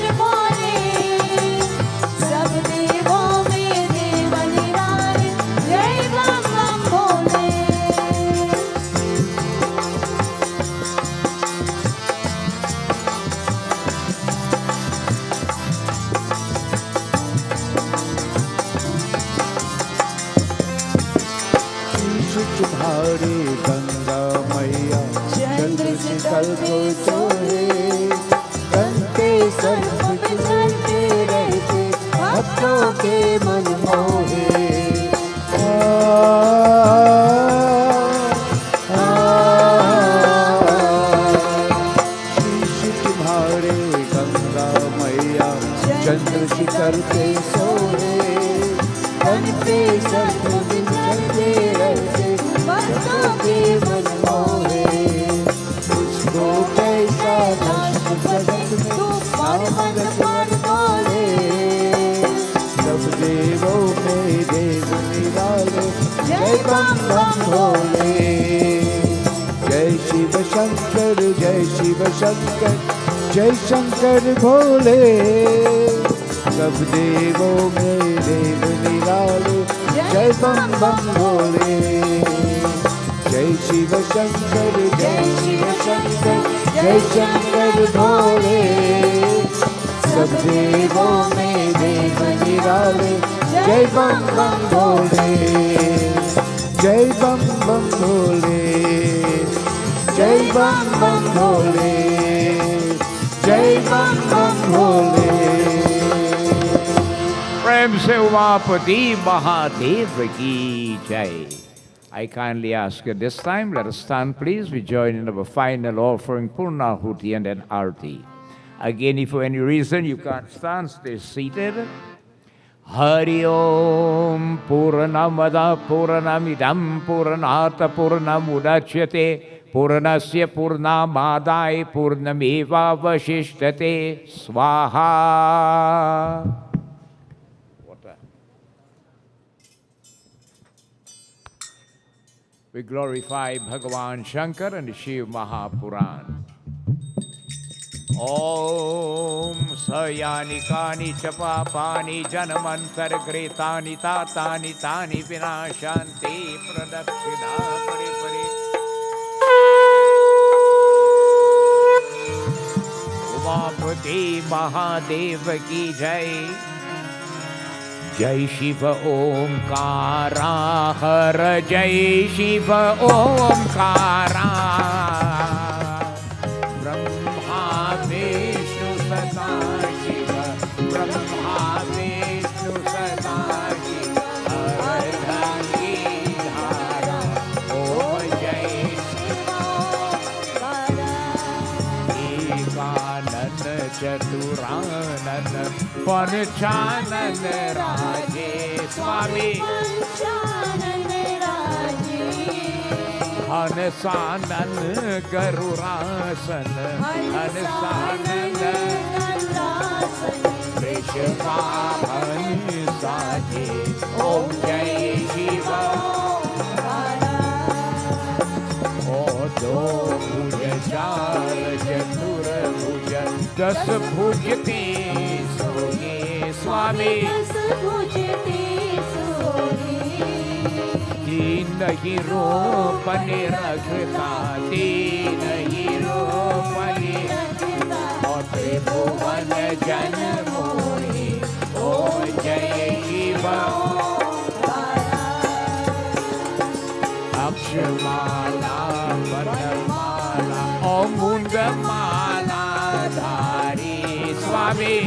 शीश तुम्हारे गंगा मैया चंद्र शीतल को सोहे, बनते सर्प बिचरते रहते भक्तों के मन मोहे। शीश तुम्हारे गंगा मैया चंद्र शीतल के सोहे, बनते सर्प बिचरते रहते भक्तों के मन मोहे। उसको कैसा नष्ट जगत में तूफान पर बोले, सब देवों में देव निराले जय बम बम भोले। जय शिव शंकर जय शिव शंकर जय शंकर भोले, सब देवों में देव निराले जय बम बम भोले। जय शिव शंकर जय शिव शंकर जय शंकर भोले, सब देवों में देव निराले जय बम बम भोले। जय बम बम भोले, जय बम बम भोले, जय बम बम भोले। प्रेम से उमापति महादेव की जय। I kindly ask you this time, let us stand please. We join in our final offering, Purnahuti and then Arti. Again, if for any reason you can't stand, stay seated. Hari Om Purnamada Purnamidam Purnata Purnamudachyate Purnasya Purnamadai Purnameva Vasishtate Swaha. We glorify Bhagavan Shankar and the Shiv Maha Purana. Om Sayani Kani Chapapani Janamantar Gretani Tatani Tani Vinashanti Pradakshina Paripari Umapati Mahadeva Ki Jai. Jai Shiva Omkara Har Jai Shiva Omkara Brahma Vishnu Sada Shiva Brahma Vishnu Sada Shiva Ardhangi Dhara Om Jai Shiva Ekanan Chaturanan Panchanan Raje Swami Hanasanan Garurasan Hanasanan Rishabhavan Saje Om Jai Shiva Odo Bhuja Char Chatura Bhuja Das Bhujati Soye Swami Teen Hero Pani Rakhta Teen Hero Pani Matre Bhuvan Jan Mori Om Jai Shiva Akshamala Vanamala Om Mundamala Dhari Swami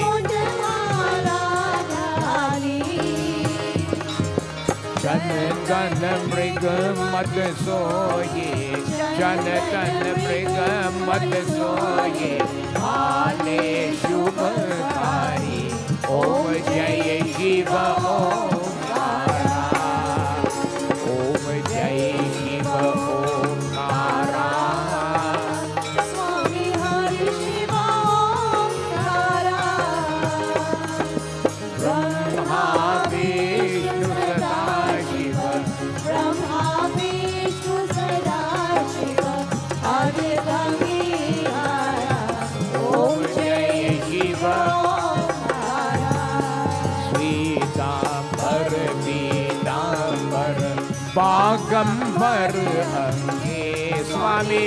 Janatan Mriga Mad Soye Janatan Mriga Mad Soye Hale Shubhakari Om Jai Shiva Omkara Om Jai Shiva Omkara Swami Hari Shiva Omkara Brahma Vishnu Sada Shiva Brahma Vishnu Sada Shiva Ardhangi Dhara Om Jai Shiva Sweetambar Pitambar Bagambar Ange Swami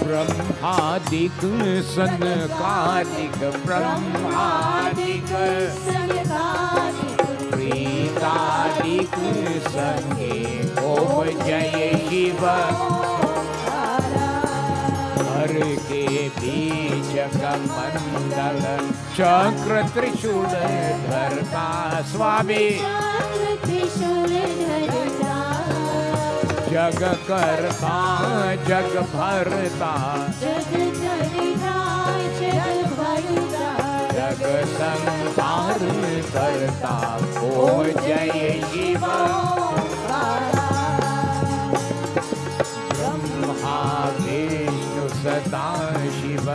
Brahmadik Sankadik Brahmadik Prita एक संगे। ओम जय शिव हर के बीच कमंडल चक्र त्रिशूल धरता स्वामी। जग करता जग भरता जग संसार करता। ओम जय शिव ब्रह्मा विष्णु सदा शिव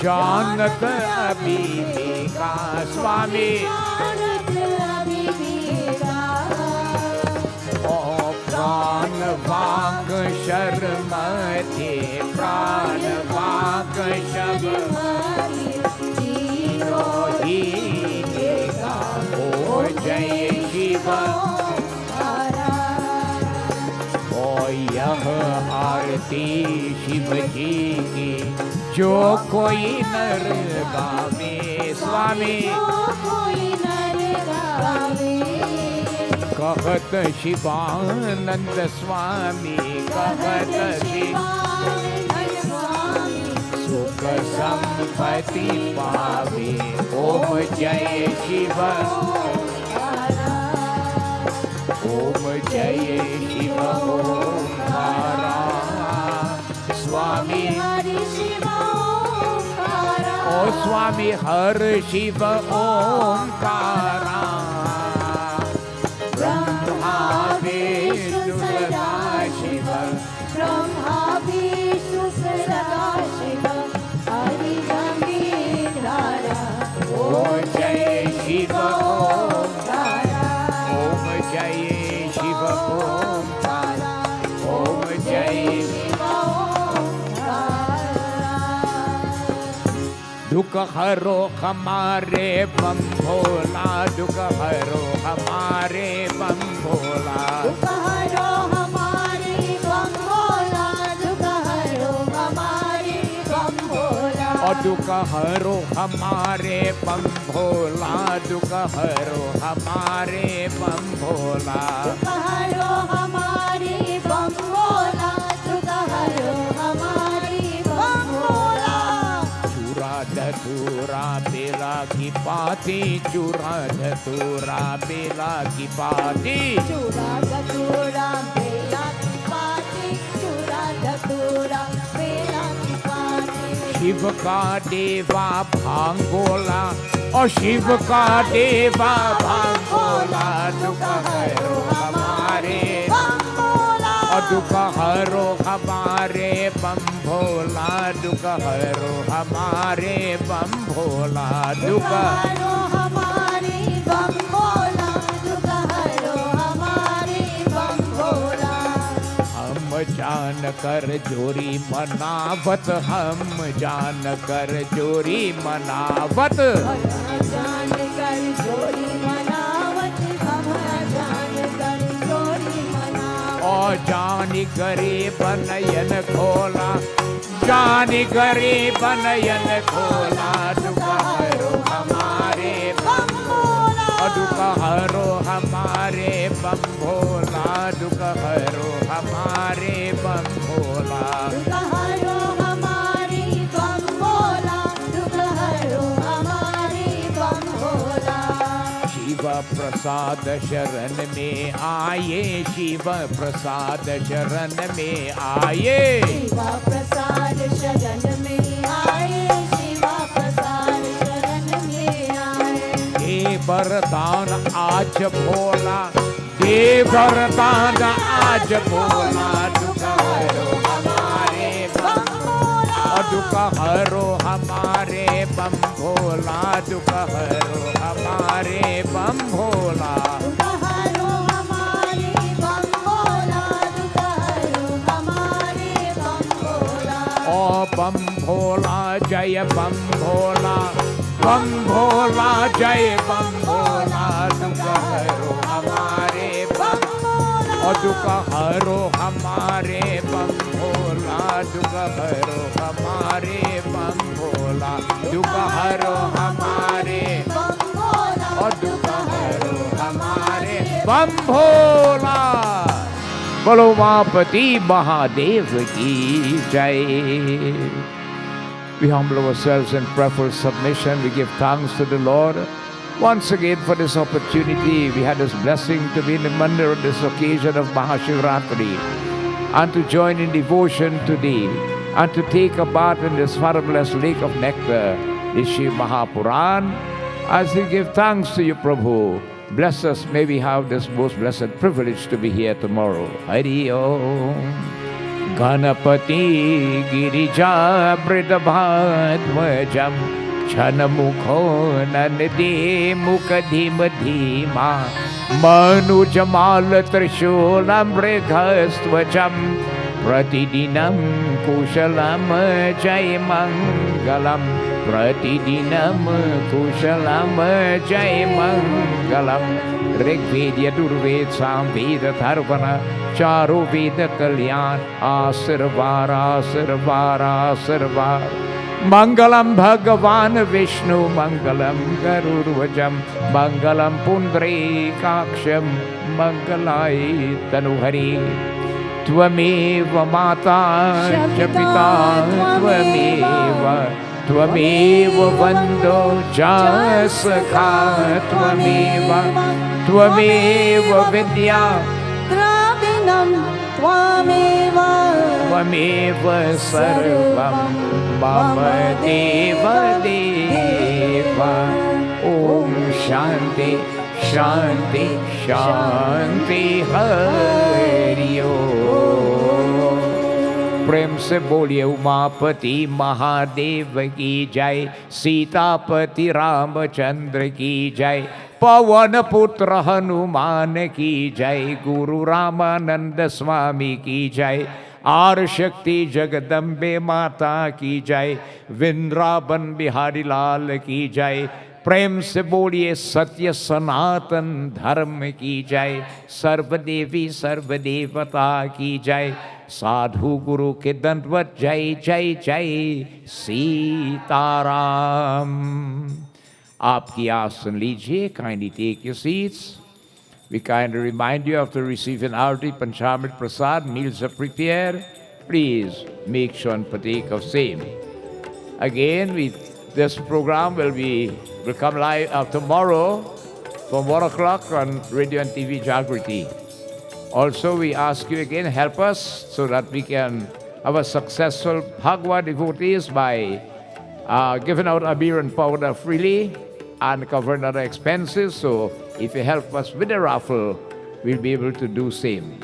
जानत अभिवेका स्वामी। ओ प्राण वाक शर्म थे प्राण वाक शब्द ओ जय शिव। ओ यह आरती शिव जी की जो कोई नर गावे स्वामी। कहत शिवानंद स्वामी कहत सुख संपत्ति पावे। ओम जय शिव ओम जय शिव ओंकारा स्वामी। ओ स्वामी हर शिव ओंकारा ब्रह्मा विष्णु सदा शिव ब्रह्मा विष्णु सदा शिव हरि गंभीरारा। ओम जय शिव ओंकारा ओम जय शिव ओंकारा ओम जय शिव दुख हरो हमारे बम भोला दुख हरो हमारे बम भोला। दुख हरो हमारे बम भोला दुख हरो हमारे बम भोला। और दुख हरो हमारे बम भोला दुख हरो हमारे बम भोला। दुख हरो हमारे बम भोला दुख हरो हमारे बम भोला। चूरा धतूरा बेला की पाती चूरा धतूरा बेला की पाती। चूरा धतूरा बेला की पाती चूरा धतूरा बेला की पाती। शिव का देवा भांगोला और शिव का देवा भांगोला दुख हरो हमारे बम भोला। और दुख हरो हमारे बम भोला दुख हरो हमारे बम भोला। दुख हरो हमारे बम भोला दुख हरो हमारे बम भोला। हम जान कर जोरी मनावत हम जान कर जोरी मनावत। जान कर जोड़ी मनावत हम जान कर जोड़ी मनावत। और जानी गरीब नयन खोला जानी गरीब नयन खोला दुख हरो हमारे बम भोला। और दुख हरो हमारे बम भोला दुख हरो हमारे बम भोला। दुख हरो हमारे बम भोला दुख हरो हमारे बम भोला। शिव प्रसाद शरण में आए शिव प्रसाद शरण में आए। शिवा प्रसाद शरण में आए शिवा प्रसाद शरण में आए। दे वरदान आज भोला दे वरदान आज भोला दुख हरो हमारे बम और दुख हरो हमारे बम भोला दुख हरो हमारे बम भोला। दुख हरो हमारे बम भोला दुख हरो हमारे बम भोला। ओ बम भोला जय बम भोला बम भोला जय बम भोला दुख हरो हमारे बम और दुख हरो हमारे बम भोला दुख हरो हमारे बम भोला दुख हरो हमारे बम भोला और दुख हरो हमारे बम भोला। बोलो उमापति महादेव की जय। We humble ourselves in prayerful submission. We give thanks to the Lord once again for this opportunity. We had this blessing to be in the mandir on this occasion of Maha Shiv Purana and to join in devotion today and to take a bath in this fathomless lake of nectar, the Shiv Purana. As we give thanks to you, Prabhu, bless us. May we have this most blessed privilege to be here tomorrow. Hari Om. Ganapati Girija Bridabhadvajam Chanamukho Nanadi Mukadhimadhima Manu Jamal Trishulam Brighastvajam Pratidinam Kushalam Jai Mangalam Pratidinam Kushalam Jai Mangalam Rigvedya Durved Samveda Tharvana Charu Veda Kalyan Asirvar Asirvar Asirvar Mangalam Bhagavan Vishnu Mangalam Garurvajam Mangalam Pundri Kaksham Mangalai Tanuhari Tvameva Mata Chapita Tvameva Tvameva Vando Jasakha Tvameva Tvameva Vidya Dravinam Tvameva Tvameva Sarvam Mama Deva Deva Om Shanti Shanti Shanti Hari Om। प्रेम से बोलिए उमापति महादेव की जय, सीतापति रामचंद्र की जय, पवन पुत्र हनुमान की जय, गुरु रामानंद स्वामी की जय, आर शक्ति जगदम्बे माता की जय, वृंदावन बिहारी लाल की जय। प्रेम से बोलिए सत्य सनातन धर्म की जय, सर्वदेवी सर्वदेवता की जय, साधु गुरु के दंडवत जय जय जय सीताराम। आपकी आसन लीजिए, kindly take your seats. We kindly remind you after receiving Arti Panchamrit Prasad, meals are prepared. Please make sure and partake of same. Again, this program will come live tomorrow from 1 o'clock on radio and TV Jagriti. Also, we ask you again, help us so that we can have a successful Bhagavad devotees by giving out abir and powder freely and covering other expenses. So if you help us with the raffle, we'll be able to do same.